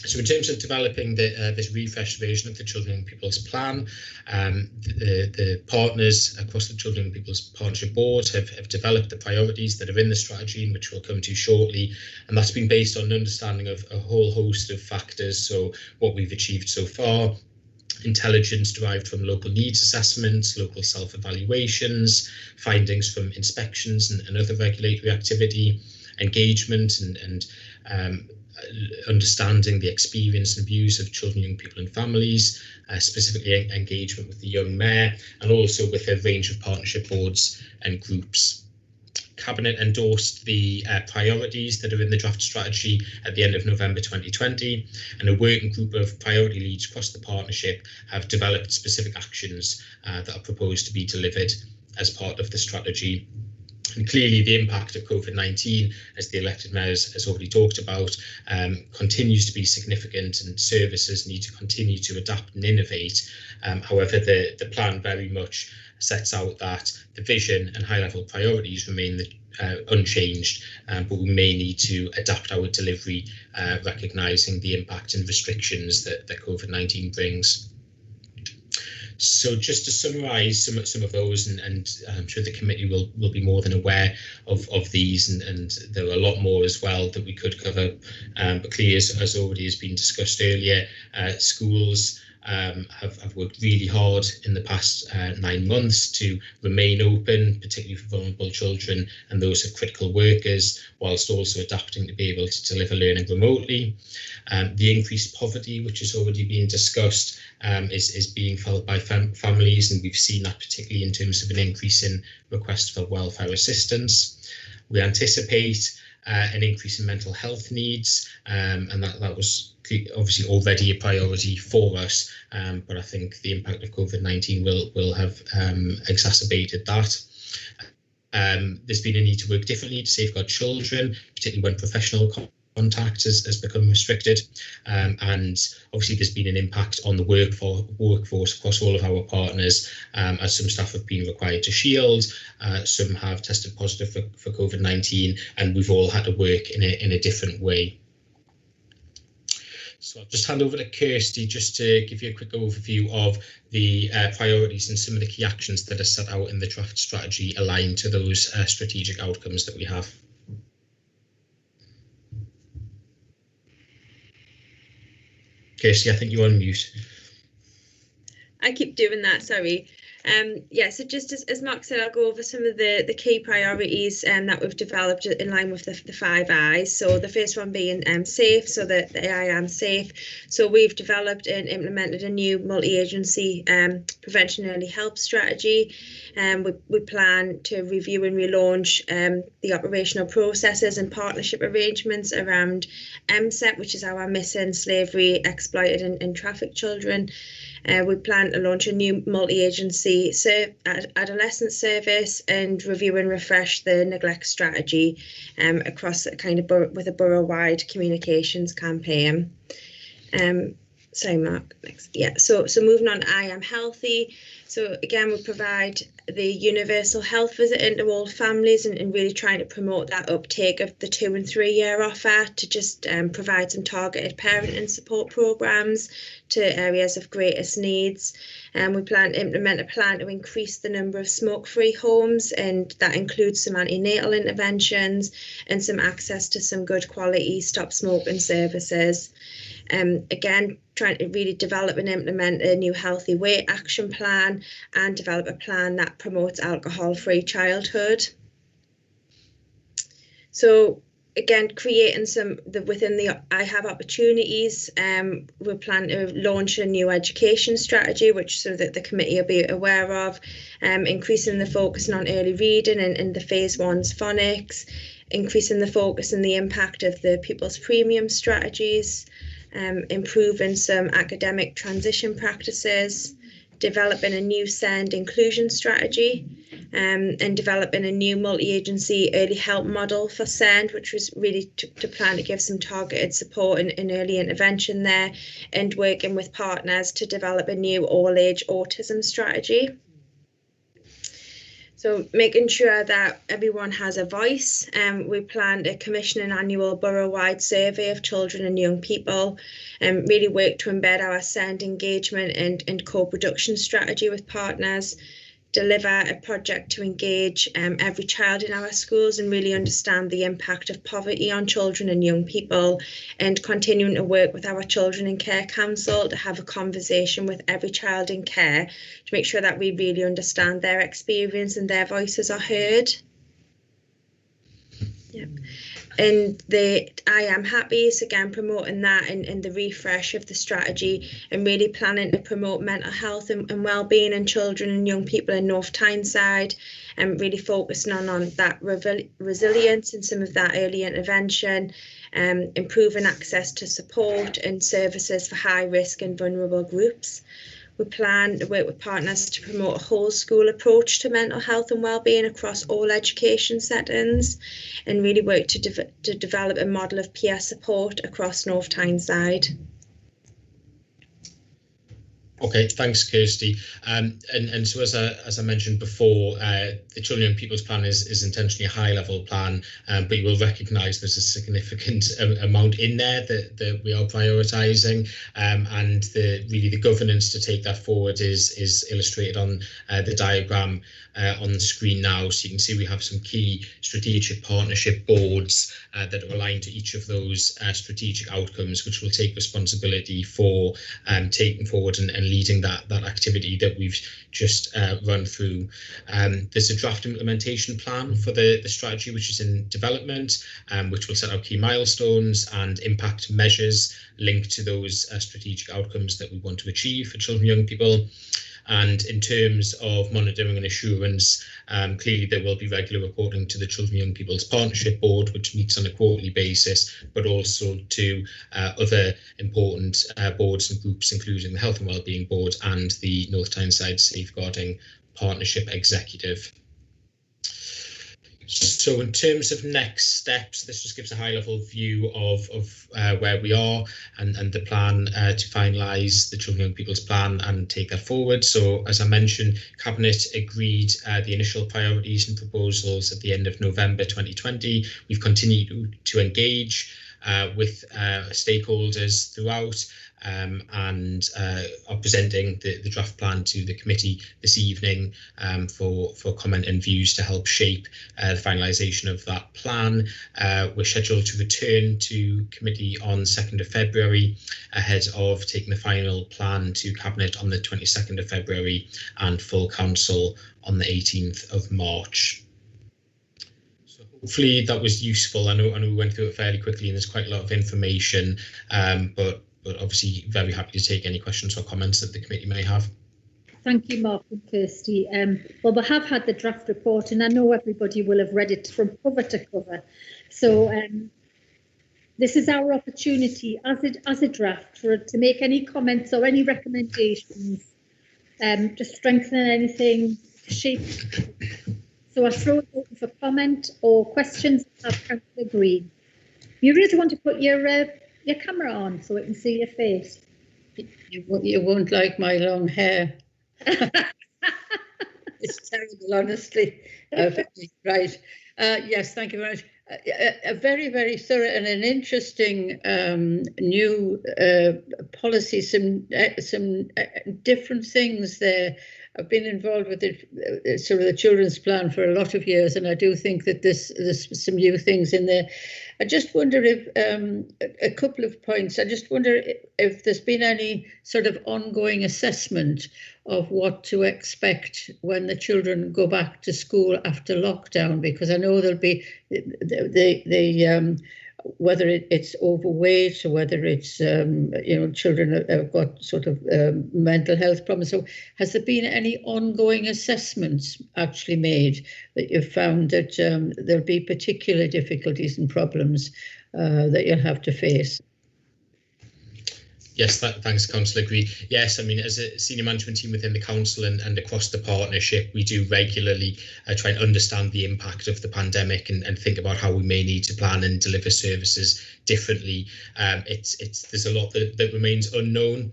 So in terms of developing this refreshed version of the Children and People's Plan, the partners across the Children and People's Partnership Board have developed the priorities that are in the strategy, which we'll come to shortly, and that's been based on an understanding of a whole host of factors. So what we've achieved so far, intelligence derived from local needs assessments, local self-evaluations, findings from inspections and other regulatory activity, engagement and understanding the experience and views of children, young people and families, specifically engagement with the young mayor, and also with a range of partnership boards and groups. Cabinet endorsed the priorities that are in the draft strategy at the end of November 2020, and a working group of priority leads across the partnership have developed specific actions that are proposed to be delivered as part of the strategy. And clearly the impact of COVID-19, as the elected mayor has already talked about, continues to be significant, and services need to continue to adapt and innovate. However, the plan very much sets out that the vision and high-level priorities remain unchanged, but we may need to adapt our delivery, recognising the impact and restrictions that COVID-19 brings. So just to summarise some of those, and I'm sure the committee will be more than aware of these, and there are a lot more as well that we could cover. But clearly, as already has been discussed earlier, schools have worked really hard in the past 9 months to remain open, particularly for vulnerable children and those of critical workers, whilst also adapting to be able to deliver learning remotely. The increased poverty, which has already been discussed, is being felt by families, and we've seen that particularly in terms of an increase in requests for welfare assistance. We anticipate an increase in mental health needs, and that was obviously already a priority for us, but I think the impact of COVID-19 will have exacerbated that. There's been a need to work differently to safeguard children, particularly when professional contact has become restricted, and obviously there's been an impact on the workforce across all of our partners, as some staff have been required to shield, some have tested positive for COVID-19, and we've all had to work in a different way. So I'll just hand over to Kirsty just to give you a quick overview of the priorities and some of the key actions that are set out in the draft strategy aligned to those strategic outcomes that we have. Kirsty, I think you're on mute. I keep doing that, sorry. Yeah, so just as Mark said, I'll go over some of the key priorities that we've developed in line with the 5 I's. So the first one being safe, so the I am safe. So we've developed and implemented a new multi-agency prevention early help strategy. We plan to review and relaunch the operational processes and partnership arrangements around MSEP, which is our missing, slavery, exploited and trafficked children. We plan to launch a new multi-agency adolescent service and review and refresh the neglect strategy across with a borough-wide communications campaign. Sorry, Mark. Next. Yeah. So moving on, I am healthy. So again, we provide the universal health visit into all families and really trying to promote that uptake of the 2- and 3-year offer to just provide some targeted parent and support programs to areas of greatest needs. We plan to implement a plan to increase the number of smoke-free homes, and that includes some antenatal interventions and some access to some good quality stop smoking services. Again, trying to really develop and implement a new healthy weight action plan and develop a plan that promotes alcohol-free childhood. So again, creating within the I Have opportunities, we plan to launch a new education strategy, which so that the committee will be aware of, increasing the focus on early reading and the phase 1's phonics, increasing the focus and the impact of the pupils premium strategies, improving some academic transition practices, developing a new SEND inclusion strategy, and developing a new multi-agency early help model for SEND, which was really to plan to give some targeted support and early intervention there, and working with partners to develop a new all-age autism strategy. So making sure that everyone has a voice. We plan to commission an annual borough-wide survey of children and young people, and really work to embed our SEND engagement and co-production strategy with partners, deliver a project to engage every child in our schools and really understand the impact of poverty on children and young people, and continuing to work with our Children in Care Council to have a conversation with every child in care to make sure that we really understand their experience and their voices are heard. Yep. And the I Am Happy is again promoting that and the refresh of the strategy, and really planning to promote mental health and well-being in children and young people in North Tyneside, and really focusing on that resilience and some of that early intervention, improving access to support and services for high risk and vulnerable groups. We plan to work with partners to promote a whole school approach to mental health and wellbeing across all education settings, and really work to develop a model of peer support across North Tyneside. Okay, thanks, Kirsty. And so as I mentioned before, the Children and People's Plan is intentionally a high-level plan, but you will recognise there's a significant amount in there that we are prioritising, and the governance to take that forward is illustrated on the diagram on the screen now. So you can see we have some key strategic partnership boards that are aligned to each of those strategic outcomes, which will take responsibility for taking forward and leading that activity that we've just run through. There's a draft implementation plan for the strategy, which is in development, which will set out key milestones and impact measures linked to those strategic outcomes that we want to achieve for children and young people. And in terms of monitoring and assurance, clearly there will be regular reporting to the Children and Young People's Partnership Board, which meets on a quarterly basis, but also to other important boards and groups, including the Health and Wellbeing Board and the North Tyneside Safeguarding Partnership Executive. So in terms of next steps, this just gives a high-level view of where we are and the plan to finalise the Children and Young People's Plan and take that forward. So as I mentioned, Cabinet agreed the initial priorities and proposals at the end of November 2020. We've continued to engage with stakeholders throughout, and are presenting the draft plan to the committee this evening for comment and views to help shape the finalisation of that plan. We're scheduled to return to committee on 2nd of February ahead of taking the final plan to Cabinet on the 22nd of February and full council on the 18th of March. So hopefully that was useful. I know we went through it fairly quickly and there's quite a lot of information, but obviously very happy to take any questions or comments that the committee may have. Thank you, Mark and Kirsty. Well, we have had the draft report and I know everybody will have read it from cover to cover. So this is our opportunity as a draft to make any comments or any recommendations, to strengthen anything, to shape. So I throw it open for comment or questions. Councillor Green. You really want to put your camera on so we can see your face. You won't like my long hair. It's terrible, honestly. Right. Yes, thank you very much. A very, very thorough and an interesting new policy, some different things there. I've been involved with the children's plan for a lot of years, and I do think that there's some new things in there. I just wonder if a couple of points. I just wonder if there's been any sort of ongoing assessment of what to expect when the children go back to school after lockdown, because I know there'll be whether it's overweight or whether it's children have got sort of mental health problems. So has there been any ongoing assessments actually made that you've found that there'll be particular difficulties and problems that you'll have to face? Yes, thanks, Councillor Green. Yes, I mean, as a senior management team within the council and across the partnership, we do regularly try and understand the impact of the pandemic and think about how we may need to plan and deliver services differently. There's a lot that remains unknown.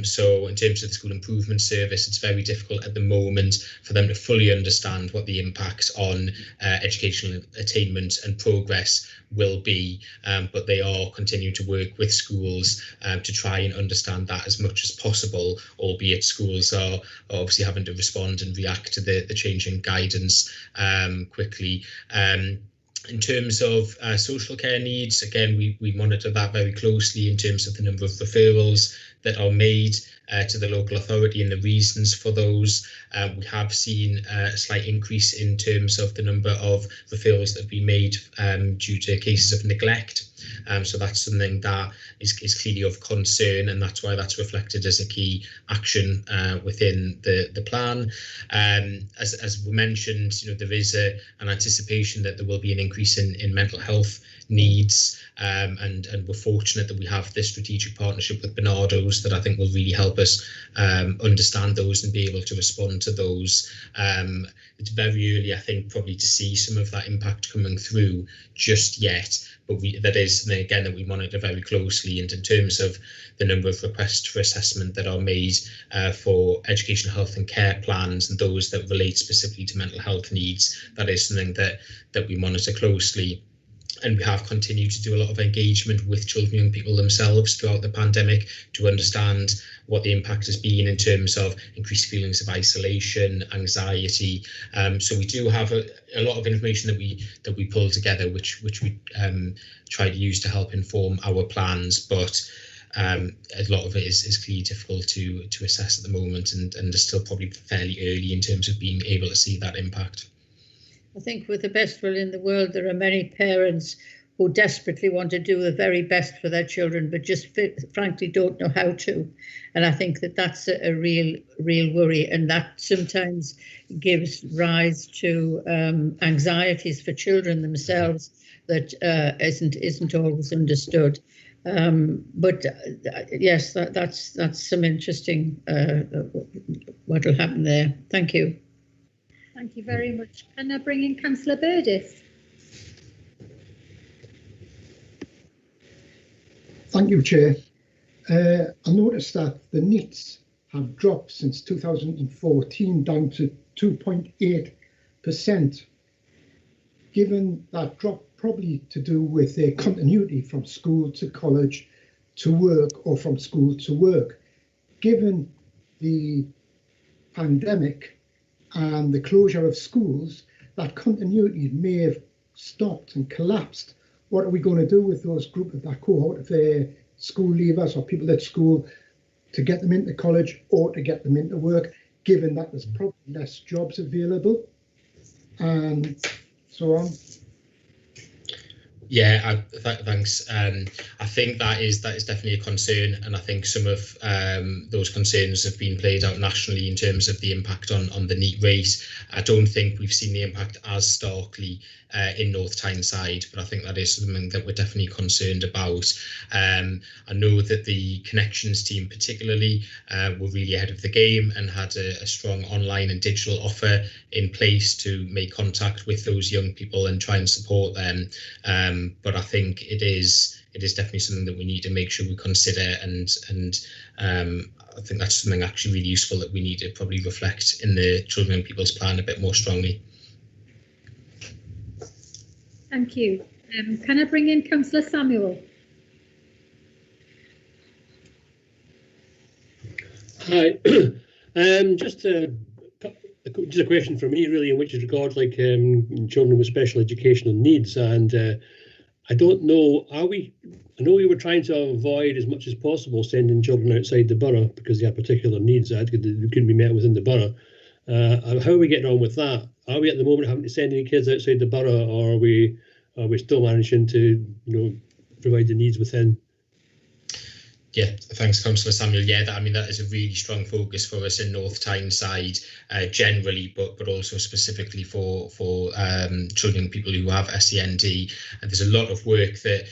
So in terms of the school improvement service, it's very difficult at the moment for them to fully understand what the impact on educational attainment and progress will be, but they are continuing to work with schools to try and understand that as much as possible, albeit schools are obviously having to respond and react to the changing guidance quickly. In terms of social care needs, again, we monitor that very closely in terms of the number of referrals that are made to the local authority and the reasons for those. We have seen a slight increase in terms of the number of referrals that have been made due to cases of neglect. So that's something that is clearly of concern, and that's why that's reflected as a key action within the plan. As we mentioned, there is an anticipation that there will be an increase in mental health needs, and we're fortunate that we have this strategic partnership with Bernardo's that I think will really help us understand those and be able to respond to those. It's very early, I think, probably to see some of that impact coming through just yet, but that is something, again, that we monitor very closely. And in terms of the number of requests for assessment that are made for education, health and care plans, and those that relate specifically to mental health needs, that is something that we monitor closely. And we have continued to do a lot of engagement with children and young people themselves throughout the pandemic to understand what the impact has been in terms of increased feelings of isolation, anxiety. So we do have a lot of information that we pull together, which we try to use to help inform our plans. But a lot of it is clearly difficult to assess at the moment, and is still probably fairly early in terms of being able to see that impact. I think with the best will in the world, there are many parents who desperately want to do the very best for their children, but just frankly don't know how to. And I think that's a real worry, and that sometimes gives rise to anxieties for children themselves that isn't always understood. But yes, that's some interesting what will happen there. Thank you. Thank you very much. Can I bring in Councillor Burdis? Thank you, Chair. I noticed that the NEETs have dropped since 2014 down to 2.8%. Given that drop probably to do with their continuity from school to college to work, or from school to work. Given the pandemic and the closure of schools, that continuity may have stopped and collapsed. What are we going to do with those that cohort of school leavers or people at school to get them into college or to get them into work, given that there's probably less jobs available and so on? Yeah, thanks. I think that is definitely a concern, and I think some of those concerns have been played out nationally in terms of the impact on the NEET rate. I don't think we've seen the impact as starkly in North Tyneside, but I think that is something that we're definitely concerned about. I know that the Connections team particularly were really ahead of the game and had a strong online and digital offer in place to make contact with those young people and try and support them. But I think it is definitely something that we need to make sure we consider, and I think that's something actually really useful that we need to probably reflect in the Children and People's Plan a bit more strongly. Thank you. Can I bring in Councillor Samuel? Hi. Just a question for me, really, in which regards children with special educational needs. And I don't know, I know we were trying to avoid as much as possible sending children outside the borough because they have particular needs that couldn't be met within the borough. How are we getting on with that? Are we at the moment having to send any kids outside the borough, or are we still managing to provide the needs within? Yeah, thanks, Councillor Samuel. Yeah, that is a really strong focus for us in North Tyneside generally, but also specifically for children and people who have SEND. And there's a lot of work that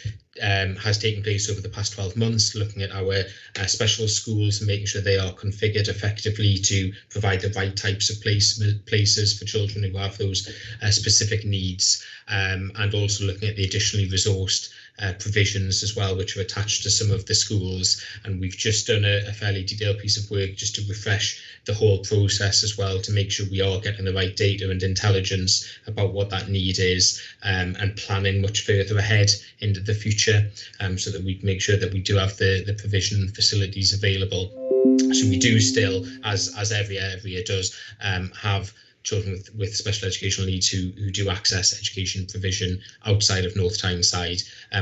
has taken place over the past 12 months, looking at our special schools and making sure they are configured effectively to provide the right types of places for children who have those specific needs, and also looking at the additionally resourced provisions as well, which are attached to some of the schools. And we've just done a fairly detailed piece of work just to refresh the whole process as well, to make sure we are getting the right data and intelligence about what that need is, and planning much further ahead into the future, so that we can make sure that we do have the provision facilities available. So we do still, as every area does, have children with special educational needs who do access education provision outside of North Tyneside,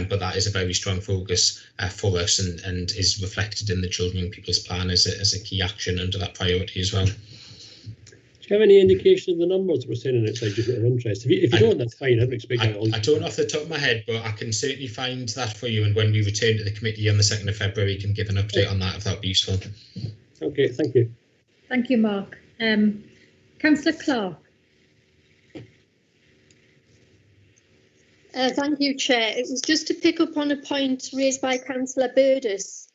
but that is a very strong focus for us, and is reflected in the Children and People's Plan as a key action under that priority as well. Do you have any indication of the numbers we're sending outside, just out of interest? If you don't, that's fine. I don't expect that. I don't off the top of my head, but I can certainly find that for you, and when we return to the committee on the 2nd of February, we can give an update on that, if that would be useful. Okay, thank you. Thank you, Mark. Councillor Clark. Thank you, Chair. It was just to pick up on a point raised by Councillor Burgess.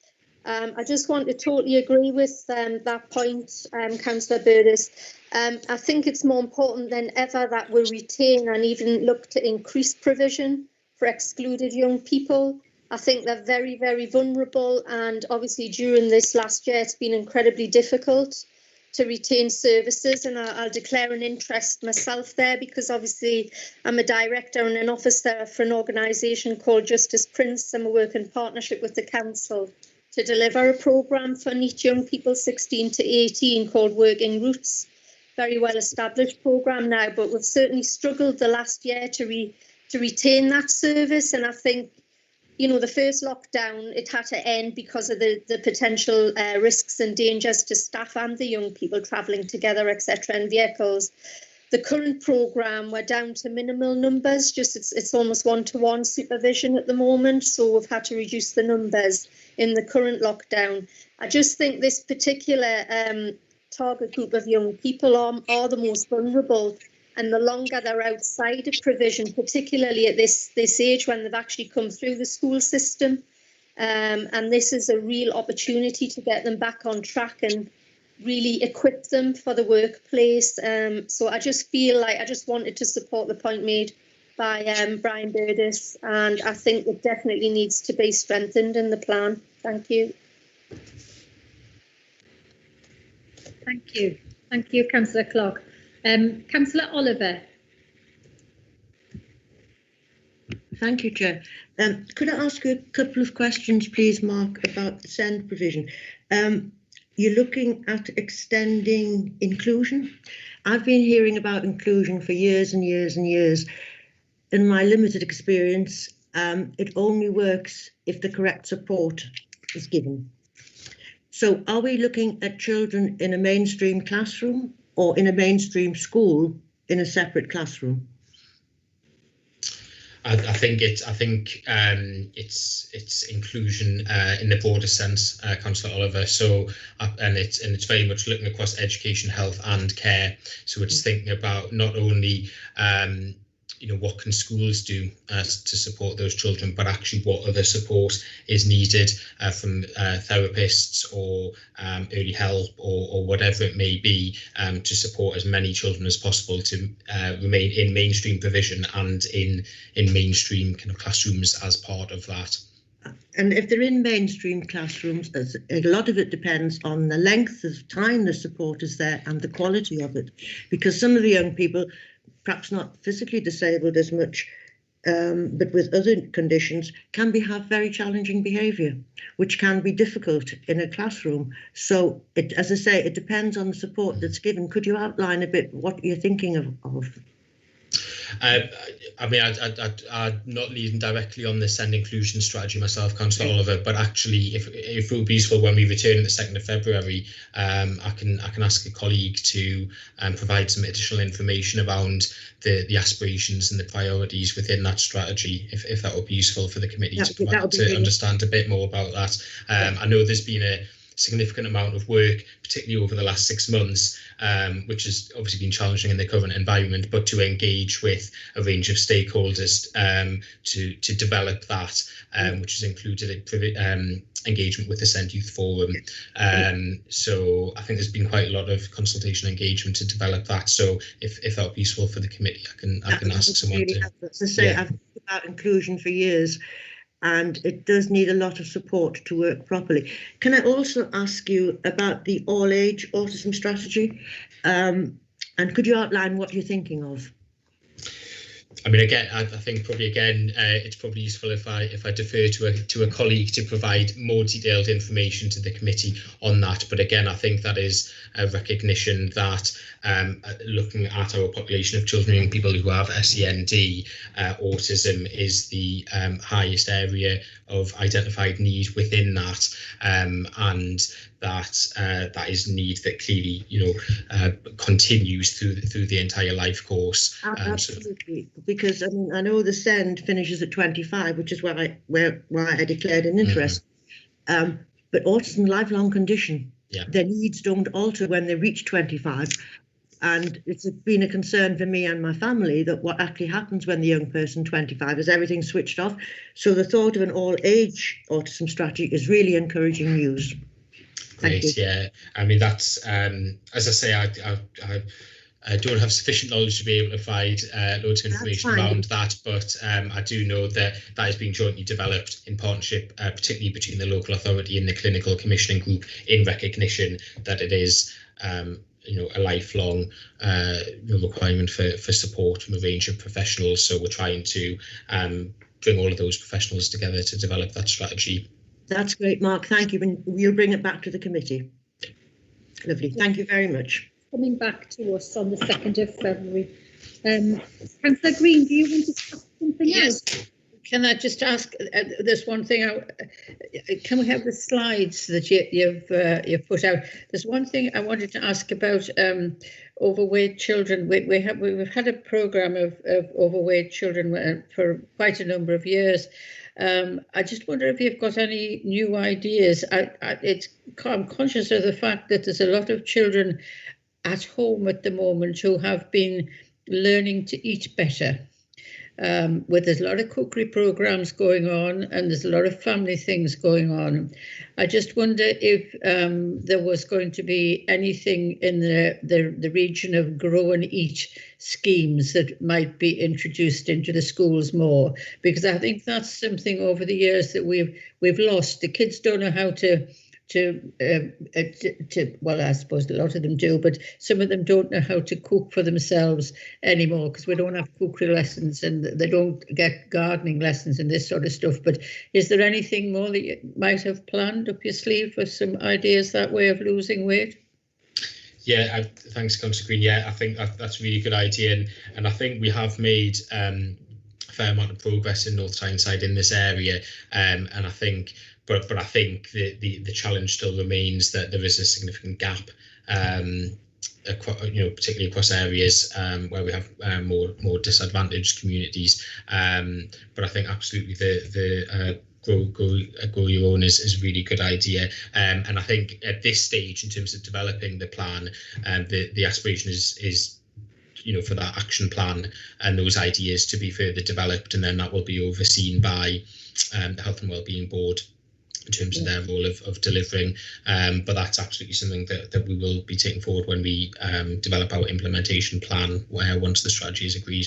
I just want to totally agree with that point, Councillor Burgess. I think it's more important than ever that we retain and even look to increase provision for excluded young people. I think they're very, very vulnerable, and obviously during this last year it's been incredibly difficult to retain services, and I'll declare an interest myself there, because obviously I'm a director and an officer for an organisation called Justice Prince, and we work in partnership with the council to deliver a programme for neat young people 16 to 18 called Working Roots. Very well established programme now, but we've certainly struggled the last year to retain that service, and I think, you know, the first lockdown, it had to end because of the potential risks and dangers to staff and the young people travelling together, etc., in vehicles. The current programme, we're down to minimal numbers, just it's almost one-to-one supervision at the moment, so we've had to reduce the numbers in the current lockdown. I just think this particular target group of young people are the most vulnerable, and the longer they're outside of provision, particularly at this age when they've actually come through the school system, and this is a real opportunity to get them back on track and really equip them for the workplace. So I just feel like I just wanted to support the point made by Brian Burgess, and I think it definitely needs to be strengthened in the plan. Thank you. Thank you. Thank you, Councillor Clark. Councillor Oliver. Thank you, Chair. Could I ask you a couple of questions, please, Mark, about the SEND provision? You're looking at extending inclusion. I've been hearing about inclusion for years and years and years. In my limited experience, it only works if the correct support is given. So are we looking at children in a mainstream classroom or in a mainstream school in a separate classroom? I think it's inclusion in the broader sense, Councillor Oliver. So and it's very much looking across education, health, and care. So it's thinking about not only what can schools do to support those children, but actually what other support is needed from therapists or early help or whatever it may be, to support as many children as possible to remain in mainstream provision and in mainstream kind of classrooms as part of that. And if they're in mainstream classrooms, a lot of it depends on the length of time the support is there and the quality of it, because some of the young people, perhaps not physically disabled as much, but with other conditions, can have very challenging behaviour, which can be difficult in a classroom. So, as I say, it depends on the support that's given. Could you outline a bit what you're thinking of? I mean, I'm not leading directly on the SEND inclusion strategy myself, Councillor Oliver, but actually, if it would be useful when we return on the 2nd of February, I can ask a colleague to provide some additional information around the aspirations and the priorities within that strategy, if that would be useful for the committee to understand a bit more about that. I know there's been a significant amount of work, particularly over the last 6 months, which has obviously been challenging in the current environment, but to engage with a range of stakeholders to develop that, which has included engagement with the SEND Youth Forum. So I think there's been quite a lot of consultation engagement to develop that. So if that would be useful for the committee, I can ask someone to. As I say, I've thought about inclusion for years. and it does need a lot of support to work properly. Can I also ask you about the all-age autism strategy? And could you outline what you're thinking of? I mean, again, I think probably again, it's probably useful if I defer to a colleague to provide more detailed information to the committee on that. But again, I think that is a recognition that looking at our population of children and young people who have SEND, autism is the highest area of identified need within that, and that is need that clearly, continues through the entire life course. Absolutely, because I mean, I know the SEND finishes at 25, which is why I declared an interest. But autism, lifelong condition. Yeah. Their needs don't alter when they reach 25. And it's been a concern for me and my family that what actually happens when the young person 25 is everything switched off. So the thought of an all-age autism strategy is really encouraging news. Great, yeah. I mean, that's as I say, I don't have sufficient knowledge to be able to provide loads of information around that, but I do know that is being jointly developed in partnership, particularly between the local authority and the clinical commissioning group, in recognition that it is a lifelong requirement for support from a range of professionals. So we're trying to bring all of those professionals together to develop that strategy. That's great, Mark. Thank you. And we'll bring it back to the committee. Lovely. Thank you very much. Coming back to us on the 2nd of February. Councillor Green, do you want to ask something else? Can I just ask, there's one thing, can we have the slides that you've put out? There's one thing I wanted to ask about overweight children. We've had a programme of overweight children for quite a number of years. I just wonder if you've got any new ideas. I'm conscious of the fact that there's a lot of children at home at the moment who have been learning to eat better. There's a lot of cookery programs going on, and there's a lot of family things going on. I just wonder if there was going to be anything in the region of grow and eat schemes that might be introduced into the schools more, because I think that's something over the years that we've lost. The kids don't know how to well, I suppose a lot of them do, but some of them don't know how to cook for themselves anymore, because we don't have cookery lessons and they don't get gardening lessons and this sort of stuff. But is there anything more that you might have planned up your sleeve for some ideas that way of losing weight? Yeah, thanks, Councillor Green. Yeah, I think that's a really good idea, and I think we have made a fair amount of progress in North Tyneside in this area, and I think. But I think the challenge still remains that there is a significant gap, particularly across areas where we have more disadvantaged communities. But I think absolutely the grow your own is a really good idea. And I think at this stage, in terms of developing the plan, the aspiration is for that action plan and those ideas to be further developed, and then that will be overseen by the Health and Wellbeing Board in terms of their role of delivering, but that's absolutely something that we will be taking forward when we develop our implementation plan, where once the strategy is agreed.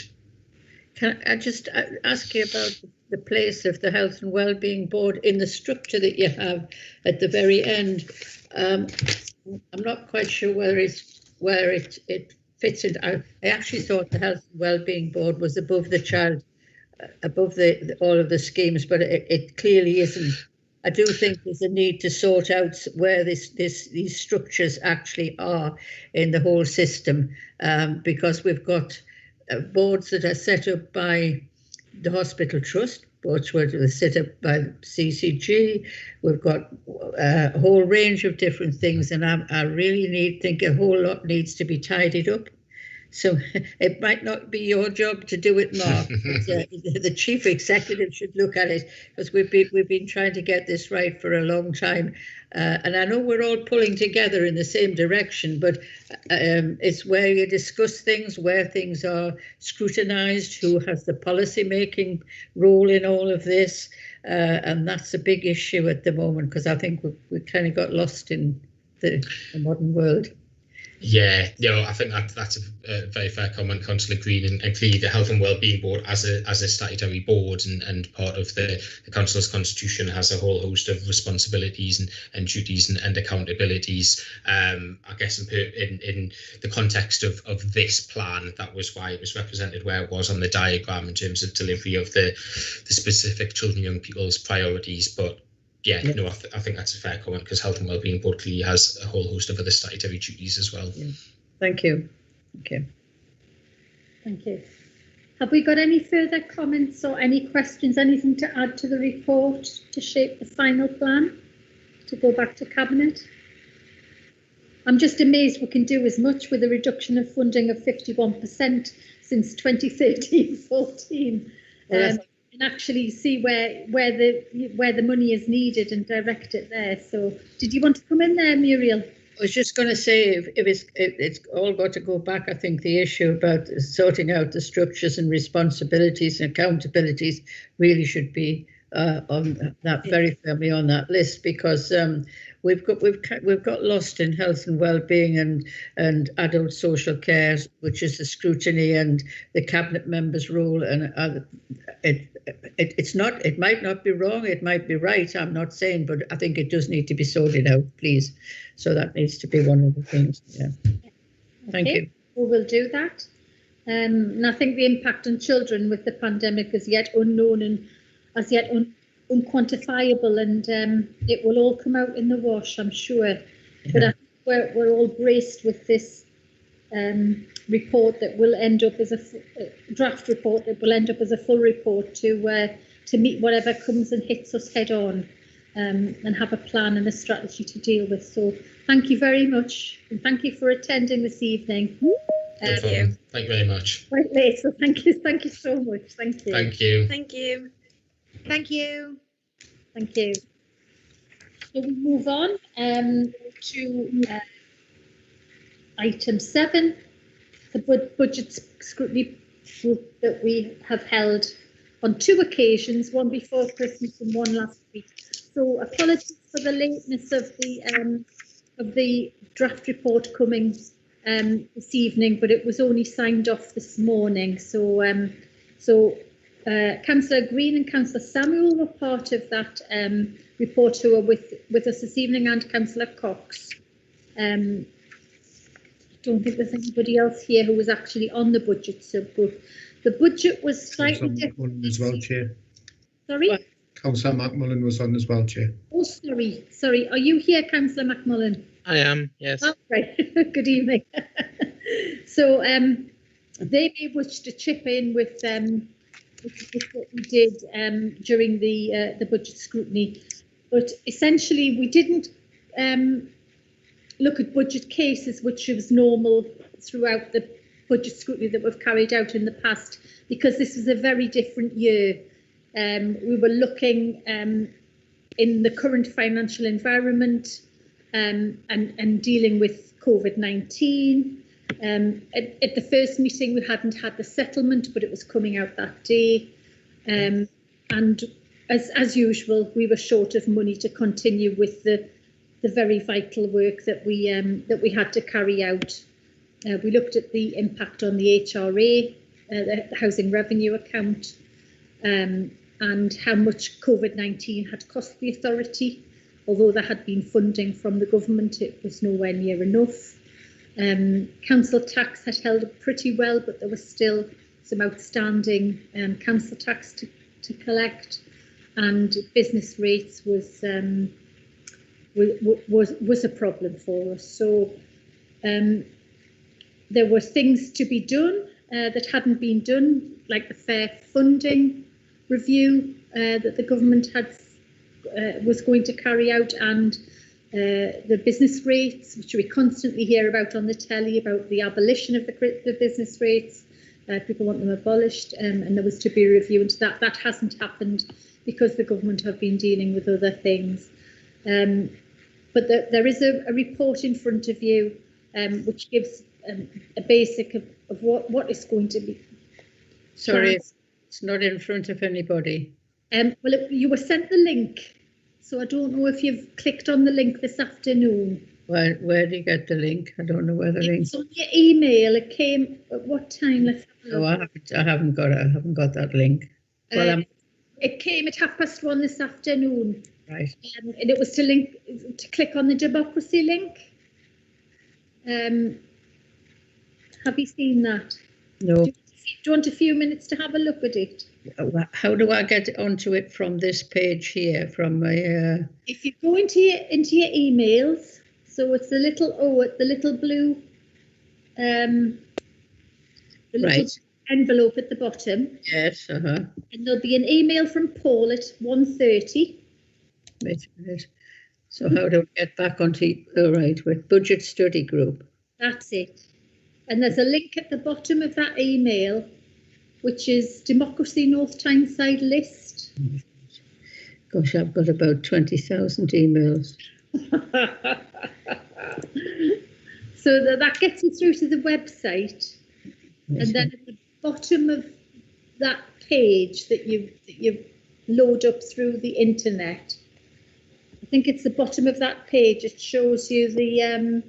Can I just ask you about the place of the Health and Wellbeing Board in the structure that you have at the very end? I'm not quite sure where it fits in. I actually thought the Health and Wellbeing Board was above the child, above all of the schemes, but it clearly isn't. I do think there's a need to sort out where these structures actually are in the whole system, because we've got boards that are set up by the Hospital Trust, boards that are set up by CCG. We've got a whole range of different things, and I really think a whole lot needs to be tidied up. So it might not be your job to do it, Mark. The chief executive should look at it, because we've been trying to get this right for a long time. And I know we're all pulling together in the same direction, but it's where you discuss things, where things are scrutinised, who has the policy-making role in all of this. And that's a big issue at the moment, because I think we've kind of got lost in the modern world. Yeah, I think that's a very fair comment, Councillor Green, and clearly the Health and Wellbeing Board as a statutory board and part of the Council's constitution has a whole host of responsibilities and duties and accountabilities. I guess in the context of this plan, that was why it was represented where it was on the diagram in terms of delivery of the specific children and young people's priorities, but yeah, no, I think that's a fair comment because Health and Wellbeing Board clearly has a whole host of other statutory duties as well. Yeah. Thank you. Okay. Thank you. Have we got any further comments or any questions, anything to add to the report to shape the final plan to go back to Cabinet? I'm just amazed we can do as much with a reduction of funding of 51% since 2013-14. And actually see where the money is needed and direct it there. So, did you want to come in there, Muriel? I was just going to say, if it's all got to go back, I think the issue about sorting out the structures and responsibilities and accountabilities really should be on that, very firmly on that list, because we've got lost in health and well-being and adult social care, which is the scrutiny and the cabinet members' role, and it might not be wrong, it might be right, I'm not saying, but I think it does need to be sorted out, please. So that needs to be one of the things. Yeah. Thank you. We will do that. And I think the impact on children with the pandemic is yet unknown and as yet unquantifiable, and it will all come out in the wash, I'm sure. Yeah. But I think we're all braced with this report that will end up as a draft report that will end up as a full report to meet whatever comes and hits us head on, and have a plan and a strategy to deal with. So thank you very much, and thank you for attending this evening. No problem. Thank you very much. Right late, so thank you so much. Thank you. Thank you. Thank you. Thank you. Thank you. So we move on to item 7, the budget scrutiny group that we have held on 2 occasions, one before Christmas and one last week. So apologies for the lateness of the draft report coming this evening, but it was only signed off this morning. So Councillor Green and Councillor Samuel were part of that report, who are with us this evening, and Councillor Cox. I don't think there's anybody else here who was actually on the budget subgroup. The budget was slightly different as well, Chair. Sorry? What? Councillor McMullen was on as well, Chair. Oh, sorry. Are you here, Councillor McMullen? I am, yes. Oh, right. Good evening. So they may wish to chip in with what we did during the budget scrutiny, but essentially we didn't look at budget cases, which was normal throughout the budget scrutiny that we've carried out in the past, because this was a very different year. We were looking in the current financial environment and dealing with COVID-19. At the first meeting, we hadn't had the settlement, but it was coming out that day. And as usual, we were short of money to continue with the very vital work that we had to carry out. We looked at the impact on the HRA, the Housing Revenue Account, and how much COVID-19 had cost the authority. Although there had been funding from the government, it was nowhere near enough. Council tax had held up pretty well, but there was still some outstanding council tax to collect, and business rates was a problem for us. So there were things to be done that hadn't been done, like the fair funding review that the government was going to carry out, and the business rates, which we constantly hear about on the telly, about the abolition of the business rates. People want them abolished, and there was to be a review into that. That hasn't happened because the government have been dealing with other things. But there is a report in front of you which gives a basic of what is going to be. Sorry, it's not in front of anybody. Well, you were sent the link, so I don't know if you've clicked on the link this afternoon. Where do you get the link? I don't know where the link. It's on your email. It came at what time? Let's have a No, look. I haven't got that link. Well, it came at 1:30 this afternoon. Right. And it was to click on the democracy link. Have you seen that? No. Do you want a few minutes to have a look at it? How do I get onto it from this page here? From my. If you go into your emails, so it's the little the little blue, the little envelope at the bottom. Yes. And there'll be an email from Paul at 1:30. Wait a minute. So how do I get back onto? With budget study group. That's it. And there's a link at the bottom of that email, which is Democracy North Tyneside list. Gosh, I've got about 20,000 emails. So that gets you through to the website. Yes, and then at the bottom of that page that you load up through the internet, I think it's the bottom of that page, it shows you the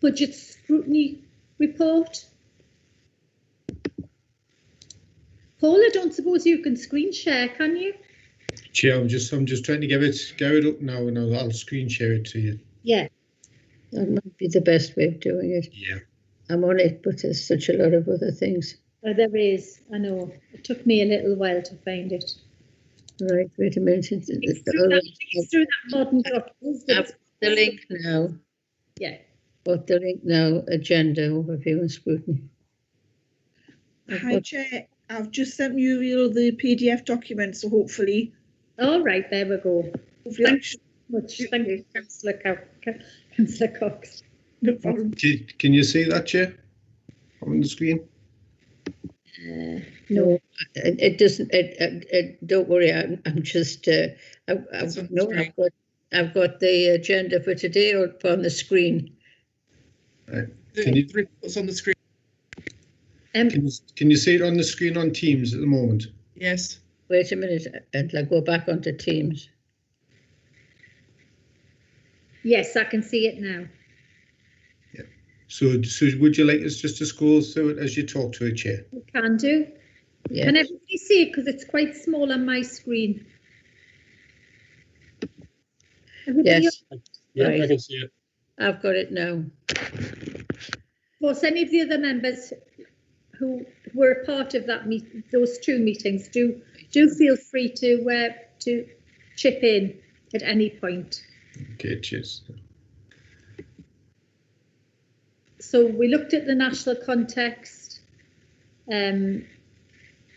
budget scrutiny report. Paul, I don't suppose you can screen share, can you? Chair, I'm just trying to get it up now, and I'll screen share it to you. Yeah. That might be the best way of doing it. Yeah. I'm on it, but there's such a lot of other things. Oh, there is, I know. It took me a little while to find it. Right, wait a minute. It's through that modern document. I've the link now. Yeah. Got the link now, agenda, overview and scrutiny. Hi, Chair. I've just sent you the PDF document, so hopefully. All right, there we go. Thanks so much. Thank you, Councillor Cox. No problem. Can you see that, Chair, on the screen? No, it doesn't. Don't worry. I'm just. I've got the agenda for today up on the screen. Right. What's on the screen? Can you see it on the screen on Teams at the moment? Yes. Wait a minute, and I'll go back onto Teams. Yes, I can see it now. Yeah. So would you like us just to scroll through it as you talk to it, Chair? You can do. Yeah. Can everybody see it? Because it's quite small on my screen. Yes. Yeah, right. I can see it. I've got it now. Of course, any of the other members who were a part of that those two meetings, do feel free to chip in at any point. Okay, cheers. So we looked at the national context, and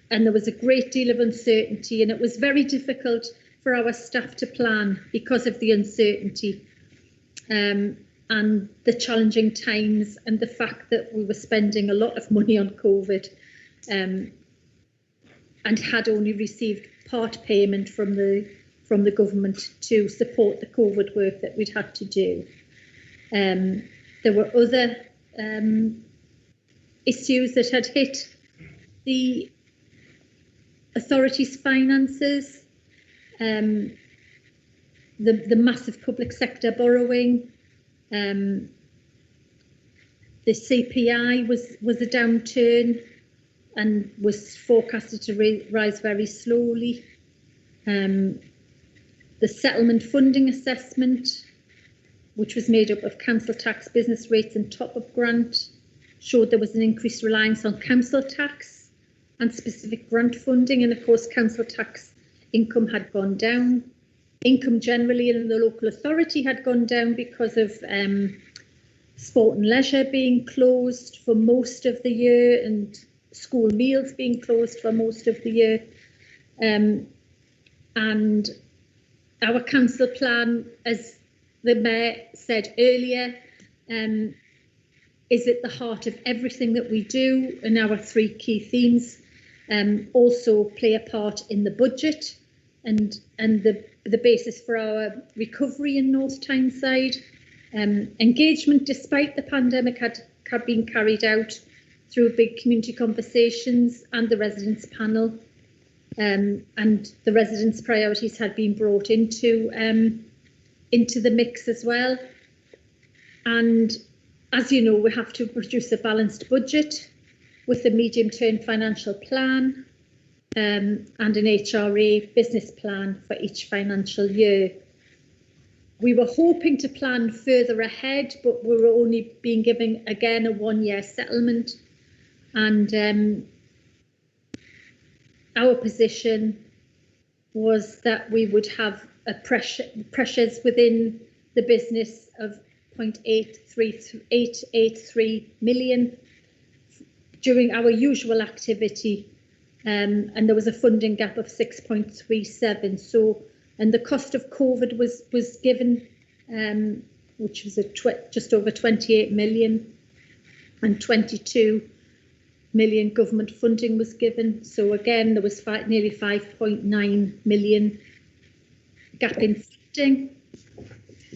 there was a great deal of uncertainty, and it was very difficult for our staff to plan because of the uncertainty and the challenging times, and the fact that we were spending a lot of money on COVID and had only received part payment from the government to support the COVID work that we'd had to do. There were other issues that had hit the authorities' finances, the massive public sector borrowing. The CPI was a downturn and was forecasted to rise very slowly. The settlement funding assessment, which was made up of council tax, business rates and top-up grant, showed there was an increased reliance on council tax and specific grant funding, and of course council tax income had gone down. Income generally in the local authority had gone down because of sport and leisure being closed for most of the year and school meals being closed for most of the year. And our council plan, as the Mayor said earlier, is at the heart of everything that we do, and our three key themes also play a part in the budget and the basis for our recovery in North Tyneside. Engagement, despite the pandemic, had been carried out through big community conversations and the residents panel, and the residents' priorities had been brought into the mix as well. And as you know, we have to produce a balanced budget with a medium-term financial plan and an HRA business plan for each financial year. We were hoping to plan further ahead, but we were only being given, again, a one-year settlement. And our position was that we would have a pressures within the business of 0.883 million during our usual activity, and there was a funding gap of 6.37. So, and the cost of COVID was given, which was just over 28 million, and 22 million government funding was given. So again, there was nearly 5.9 million gap in funding,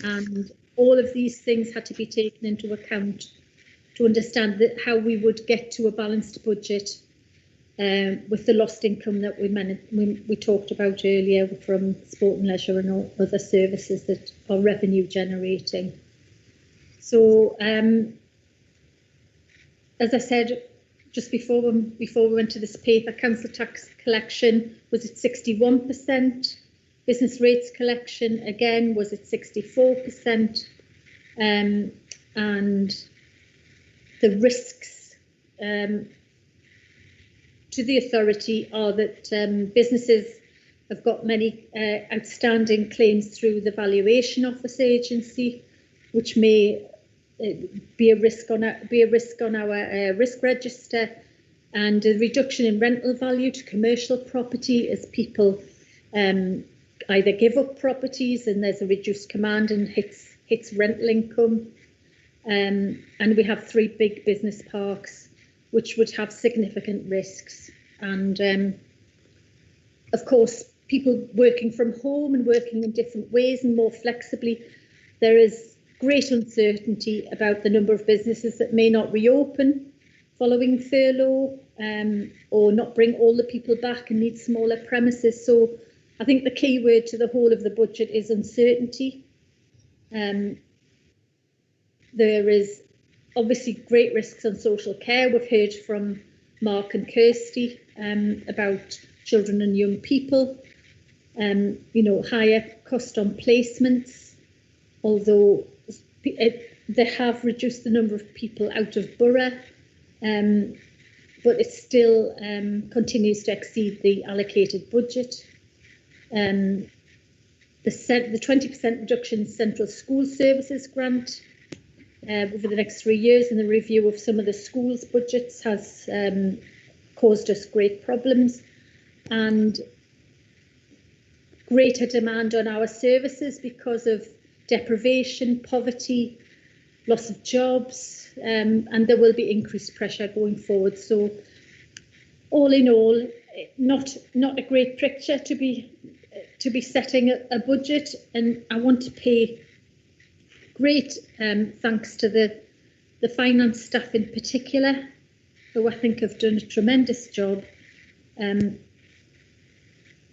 and all of these things had to be taken into account to understand how we would get to a balanced budget with the lost income that we talked about earlier from sport and leisure and all other services that are revenue generating. So as I said just before we went to this paper, council tax collection was at 61%. Business rates collection again was at 64%, and the risks to the authority are that businesses have got many outstanding claims through the Valuation Office Agency, which may be a risk on our risk register, and a reduction in rental value to commercial property as people either give up properties and there's a reduced demand and hits rental income. And we have 3 big business parks which would have significant risks. And of course, people working from home and working in different ways and more flexibly, there is great uncertainty about the number of businesses that may not reopen following furlough, or not bring all the people back and need smaller premises. So I think the key word to the whole of the budget is uncertainty. There is obviously great risks on social care. We've heard from Mark and Kirsty about children and young people. Higher cost on placements, although they have reduced the number of people out of borough, but it still continues to exceed the allocated budget. The 20% reduction in central school services grant over the next 3 years, and the review of some of the schools' budgets has caused us great problems, and greater demand on our services because of deprivation, poverty, loss of jobs, and there will be increased pressure going forward. So all in all, not a great picture to be setting a budget, and I want to pay great thanks to the finance staff in particular, who I think have done a tremendous job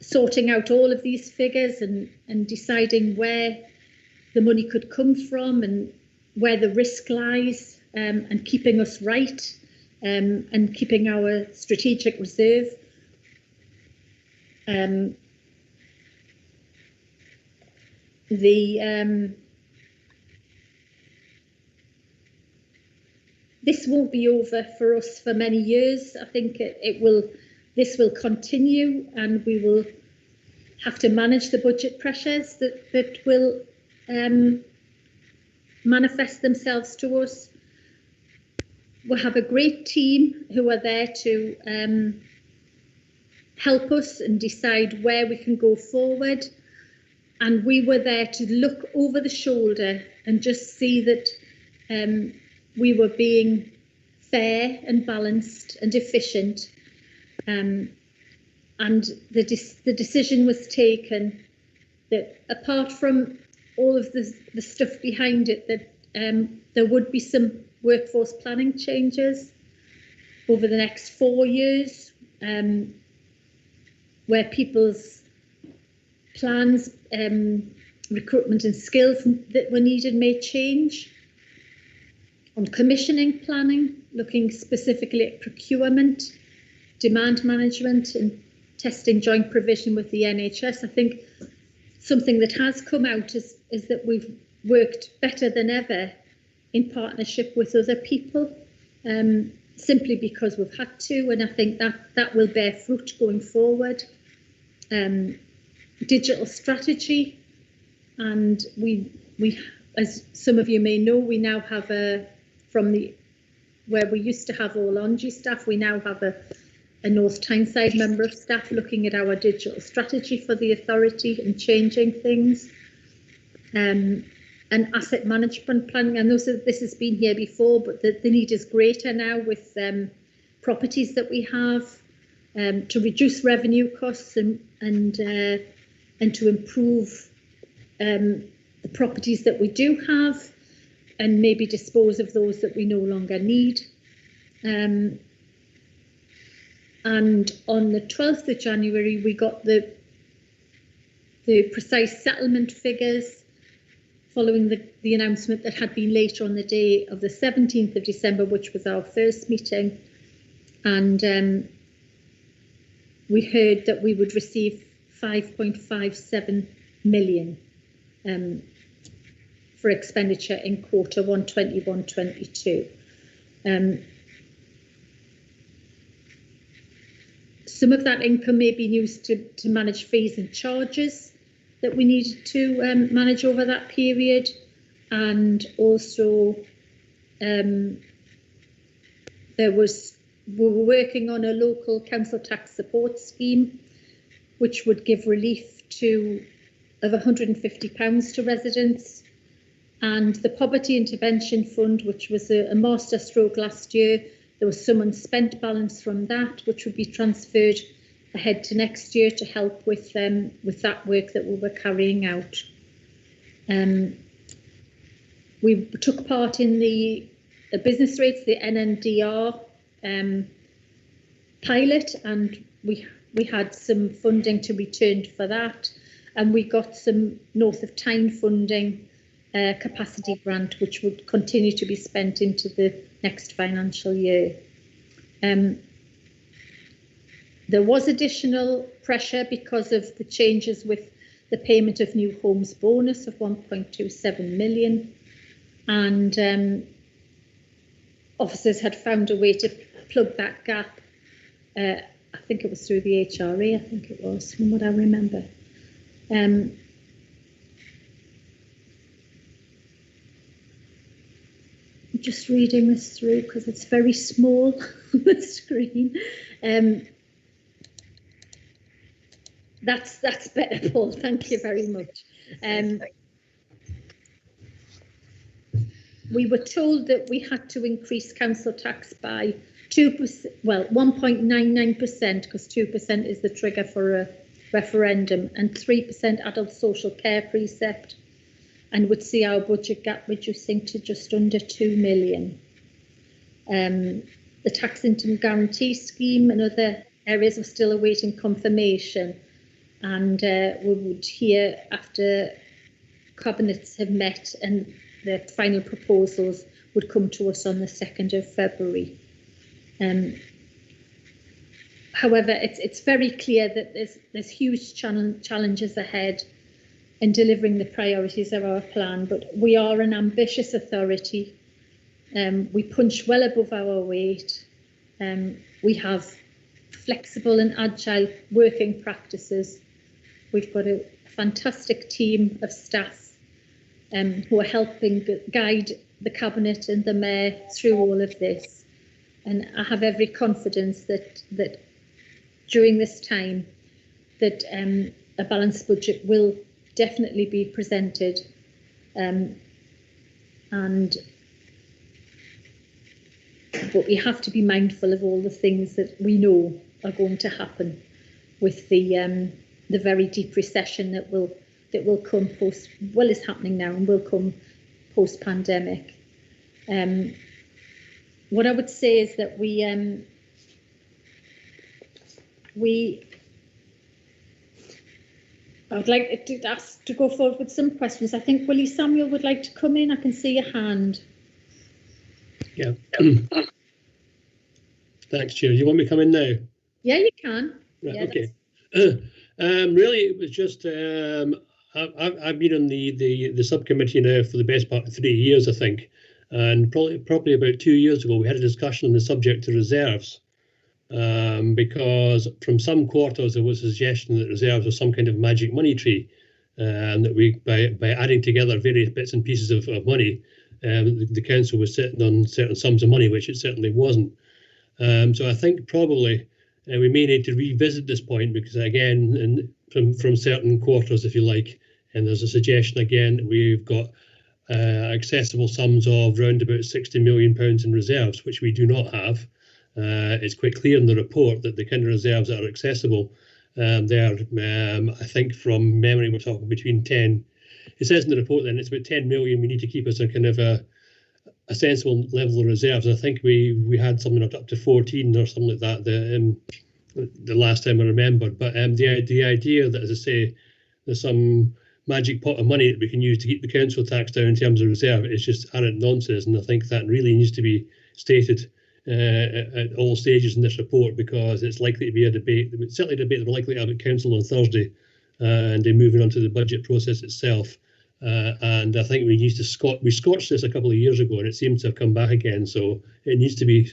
sorting out all of these figures and deciding where the money could come from and where the risk lies, and keeping us right, and keeping our strategic reserve. This won't be over for us for many years. I think this will continue, and we will have to manage the budget pressures that will manifest themselves to us. We have a great team who are there to help us and decide where we can go forward. And we were there to look over the shoulder and just see that we were being fair and balanced and efficient. And the decision was taken that apart from all of the stuff behind it, that there would be some workforce planning changes over the next 4 years, where people's plans, recruitment and skills that were needed may change. on commissioning planning, looking specifically at procurement, demand management and testing joint provision with the NHS. I think something that has come out is that we've worked better than ever in partnership with other people, simply because we've had to, and I think that will bear fruit going forward. Digital strategy, and we as some of you may know, we now have where we used to have all ONG staff, we now have a North Tyneside member of staff looking at our digital strategy for the authority and changing things. And asset management planning. I know this has been here before, but the need is greater now with properties that we have, to reduce revenue costs and to improve the properties that we do have, and maybe dispose of those that we no longer need. And on the 12th of January, we got the precise settlement figures following the announcement that had been later on the day of the 17th of December, which was our first meeting. And we heard that we would receive 5.57 million for expenditure in quarter 1, 21-22. Some of that income may be used to manage fees and charges that we needed to manage over that period, and also we were working on a local council tax support scheme, which would give relief of £150 to residents, and the Poverty Intervention Fund, which was a master stroke last year. There was some unspent balance from that, which would be transferred ahead to next year to help with that work that we were carrying out. We took part in the business rates, the NNDR pilot, and we had some funding to return for that, and we got some North of Tyne funding capacity grant, which would continue to be spent into the next financial year. There was additional pressure because of the changes with the payment of new homes bonus of 1.27 million, and officers had found a way to plug that gap. I think it was through the HRA, I think it was, from what I remember. Just reading this through because it's very small on the screen. That's better, Paul. Thank you very much. We were told that we had to increase council tax by 2%, well, 1.99%, because 2% is the trigger for a referendum, and 3% adult social care precept, and would see our budget gap reducing to just under 2 million. The tax income guarantee scheme and other areas are still awaiting confirmation, and we would hear after cabinets have met and the final proposals would come to us on the 2nd of February. However, it's very clear that there's huge challenges ahead in delivering the priorities of our plan, but we are an ambitious authority. We punch well above our weight. We have flexible and agile working practices. We've got a fantastic team of staff who are helping guide the Cabinet and the Mayor through all of this. And I have every confidence that during this time that a balanced budget will definitely be presented, but we have to be mindful of all the things that we know are going to happen with the very deep recession that will come post, well, is happening now and will come post-pandemic. What I would say is that I would like to ask to go forward with some questions. I think Willie Samuel would like to come in. I can see your hand. Yeah. Thanks, Chair. You want me to come in now? Yeah, you can. Right, Yeah, okay. Really, it was just I've been on the subcommittee now for the best part of 3 years, I think, and probably about 2 years ago we had a discussion on the subject of reserves, because from some quarters there was a suggestion that reserves were some kind of magic money tree, and that we by adding together various bits and pieces of money, the council was sitting on certain sums of money, which it certainly wasn't. So I think probably we may need to revisit this point, because again, from certain quarters, if you like, and there's a suggestion again that we've got accessible sums of round about £60 million in reserves, which we do not have. It's quite clear in the report that the kind of reserves that are accessible, they're, I think from memory, we're talking between 10. It says in the report then it's about 10 million we need to keep as a kind of a sensible level of reserves. I think we had something up to 14 or something like that the last time I remembered. But the idea that, as I say, there's some magic pot of money that we can use to keep the council tax down in terms of reserve is just arrant nonsense, and I think that really needs to be stated at all stages in this report, because it's likely to be a debate, certainly a debate that we're likely to have at council on Thursday, and then moving on to the budget process itself. And I think we used to we scorched this a couple of years ago, and it seems to have come back again. So it needs to be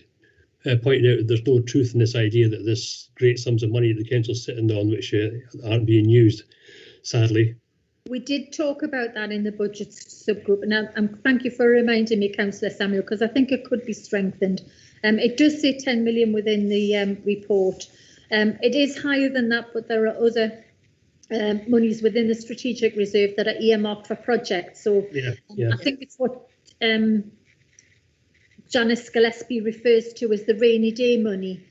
pointed out that there's no truth in this idea that this great sums of money that the council's sitting on, which aren't being used, sadly. We did talk about that in the budget subgroup, and thank you for reminding me, Councillor Samuel, because I think it could be strengthened. It does say 10 million within the report. It is higher than that, but there are other monies within the strategic reserve that are earmarked for projects. So I think it's what Janice Gillespie refers to as the rainy day money,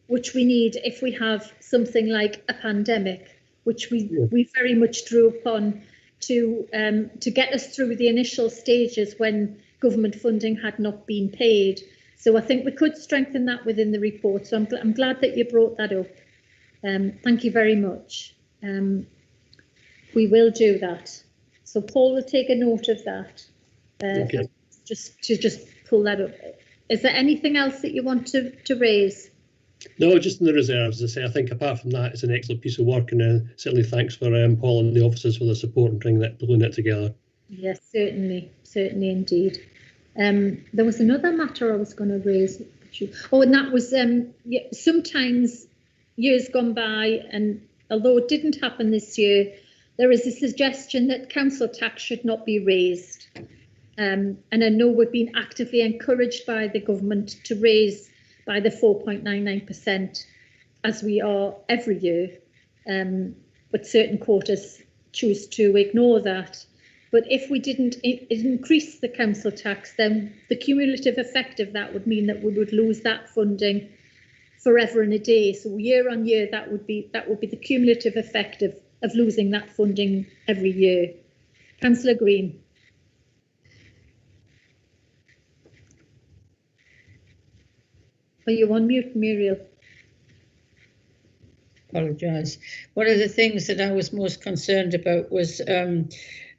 which we need if we have something like a pandemic, which we very much drew upon to get us through the initial stages when government funding had not been paid. So I think we could strengthen that within the report. So I'm glad that you brought that up. Thank you very much. We will do that. So Paul will take a note of that. Okay. Just pull that up. Is there anything else that you want to raise? No, just in the reserves. As I say, I think apart from that, it's an excellent piece of work, and certainly thanks for Paul and the officers for the support and pulling that together. Yes, certainly indeed. There was another matter I was going to raise. And that was sometimes years gone by, and although it didn't happen this year, there is a suggestion that council tax should not be raised. And I know we've been actively encouraged by the government to raise by the 4.99%, as we are every year, but certain quarters choose to ignore that. But if we didn't increase the council tax, then the cumulative effect of that would mean that we would lose that funding forever and a day. So year on year, that would be the cumulative effect of losing that funding every year. Councillor Green. Are you on mute, Muriel? Apologise. One of the things that I was most concerned about was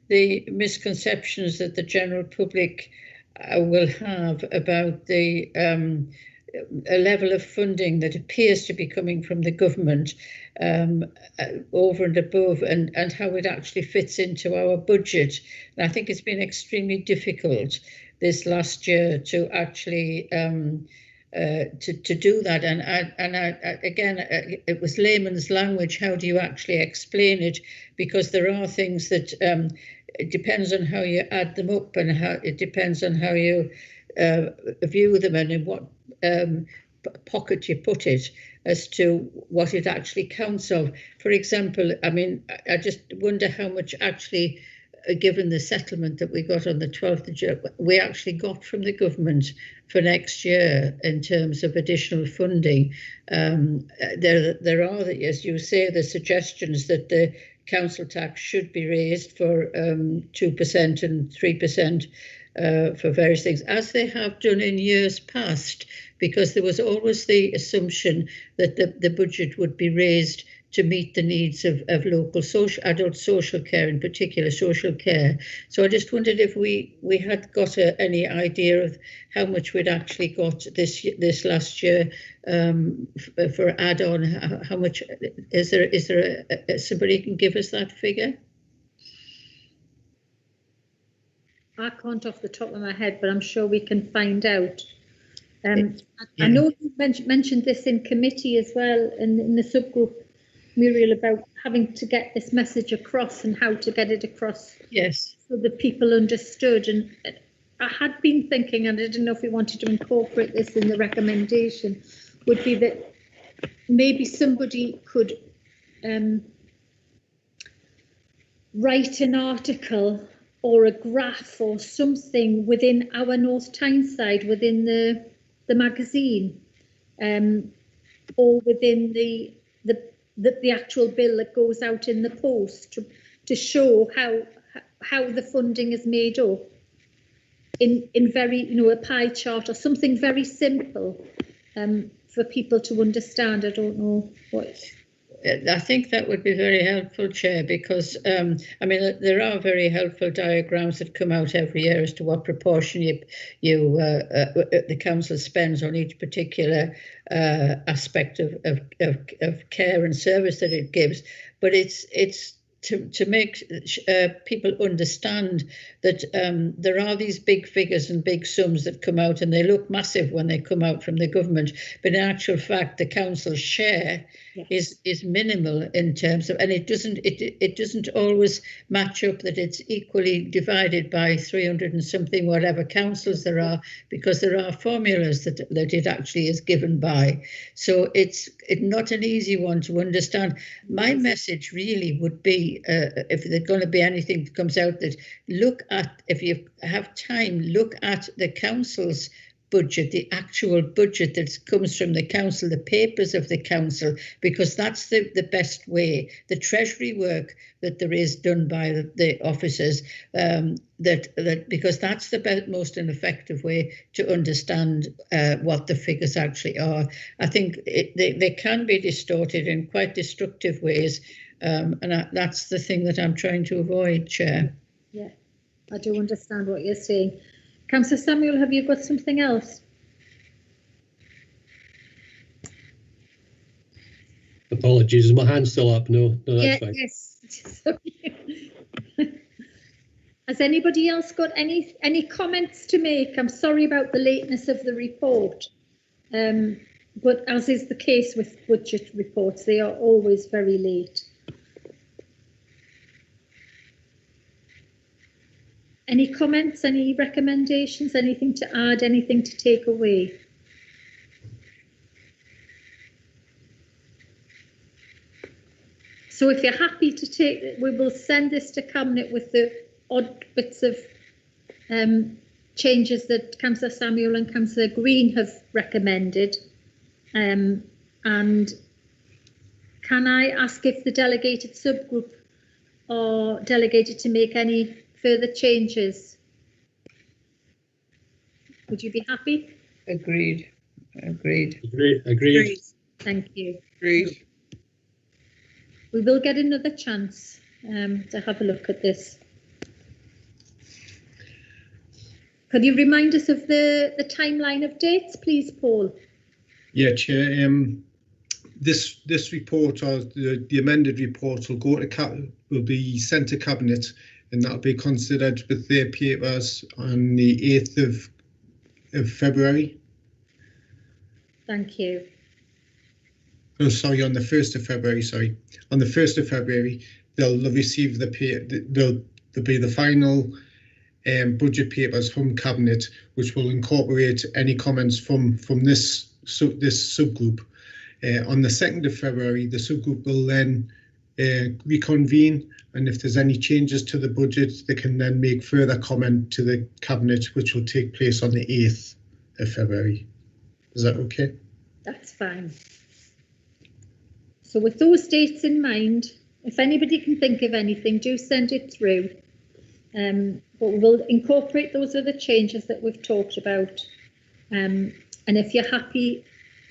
the misconceptions that the general public will have about the a level of funding that appears to be coming from the government over and above, and how it actually fits into our budget. And I think it's been extremely difficult this last year to actually to do that, and again, it was layman's language. How do you actually explain it? Because there are things that it depends on how you add them up, and how it depends on how you view them and in what pocket you put it as to what it actually counts of. For example, I mean, I just wonder how much actually, given the settlement that we got on the 12th of June, we actually got from the government for next year in terms of additional funding. There are, as you say, the suggestions that the council tax should be raised for 2% and 3% for various things, as they have done in years past, because there was always the assumption that the budget would be raised to meet the needs of local adult social care, in particular social care. So I just wondered if we had got any idea of how much we'd actually got this last year for add-on. How much is there? Somebody can give us that figure? I can't off the top of my head, but I'm sure we can find out. I know you mentioned this in committee as well, in the subgroup, Muriel, about having to get this message across and how to get it across. Yes. So that people understood. And I had been thinking, and I didn't know if we wanted to incorporate this in the recommendation, would be that maybe somebody could write an article or a graph or something within our North Tyneside, within the magazine, or within the actual bill that goes out in the post to show how the funding is made up in very, a pie chart or something very simple for people to understand. I don't know what. I think that would be very helpful, Chair, because I mean there are very helpful diagrams that come out every year as to what proportion the council spends on each particular aspect of care and service that it gives. But it's to make people understand that there are these big figures and big sums that come out, and they look massive when they come out from the government, but in actual fact the council's share is minimal in terms of, and it doesn't always match up that it's equally divided by 300 and something whatever councils there are, because there are formulas that it actually is given by. So it's not an easy one to understand. My message really would be, if there's going to be anything that comes out, that look at, if you have time, look at the council's budget, the actual budget that comes from the council, the papers of the council, because that's the best way. The treasury work that there is done by the officers, because that's the most effective way to understand what the figures actually are. I think they can be distorted in quite destructive ways, and that's the thing that I'm trying to avoid, Chair. Yeah, I do understand what you're saying. Councillor Samuel, have you got something else? Apologies, is my hand still up? No, that's fine. Yes. Has anybody else got any comments to make? I'm sorry about the lateness of the report, but as is the case with budget reports, they are always very late. Any comments, any recommendations, anything to add, anything to take away? So if you're happy to take it, we will send this to Cabinet with the odd bits of changes that Councillor Samuel and Councillor Green have recommended. And can I ask if the delegated subgroup are delegated to make any further changes? Would you be happy? Agreed. Agreed. Thank you. Agreed. We will get another chance to have a look at this. Could you remind us of the timeline of dates, please, Paul? Yeah, Chair. This report, or the amended report, will be sent to Cabinet, and that'll be considered with their papers on the 8th of February. Thank you. Oh, sorry, on the 1st of February, sorry. On the 1st of February, they'll receive there'll be the final budget papers from Cabinet, which will incorporate any comments from this subgroup. On the 2nd of February, the subgroup will then reconvene, and if there's any changes to the budget, they can then make further comment to the Cabinet, which will take place on the 8th of February. Is that okay? That's fine. So with those dates in mind, if anybody can think of anything, do send it through. But we'll incorporate those other changes that we've talked about. And if you're happy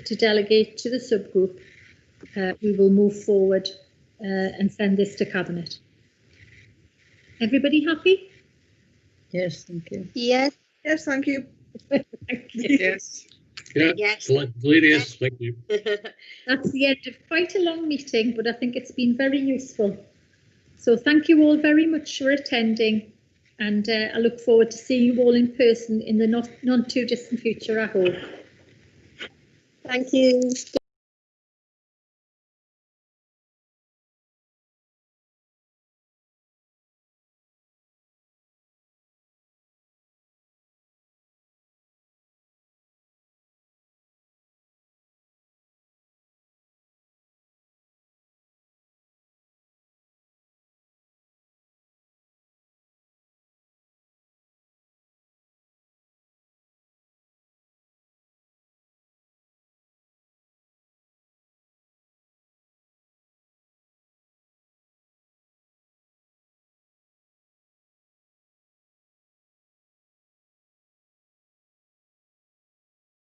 to delegate to the subgroup, we will move forward and send this to Cabinet. Everybody happy? Yes, thank you. Yes. Yes, thank you. Thank you. Yes. Yeah, Yes. delirious. Thank you. That's the end of quite a long meeting, but I think it's been very useful. So thank you all very much for attending, and I look forward to seeing you all in person in the not too distant future, I hope. Thank you.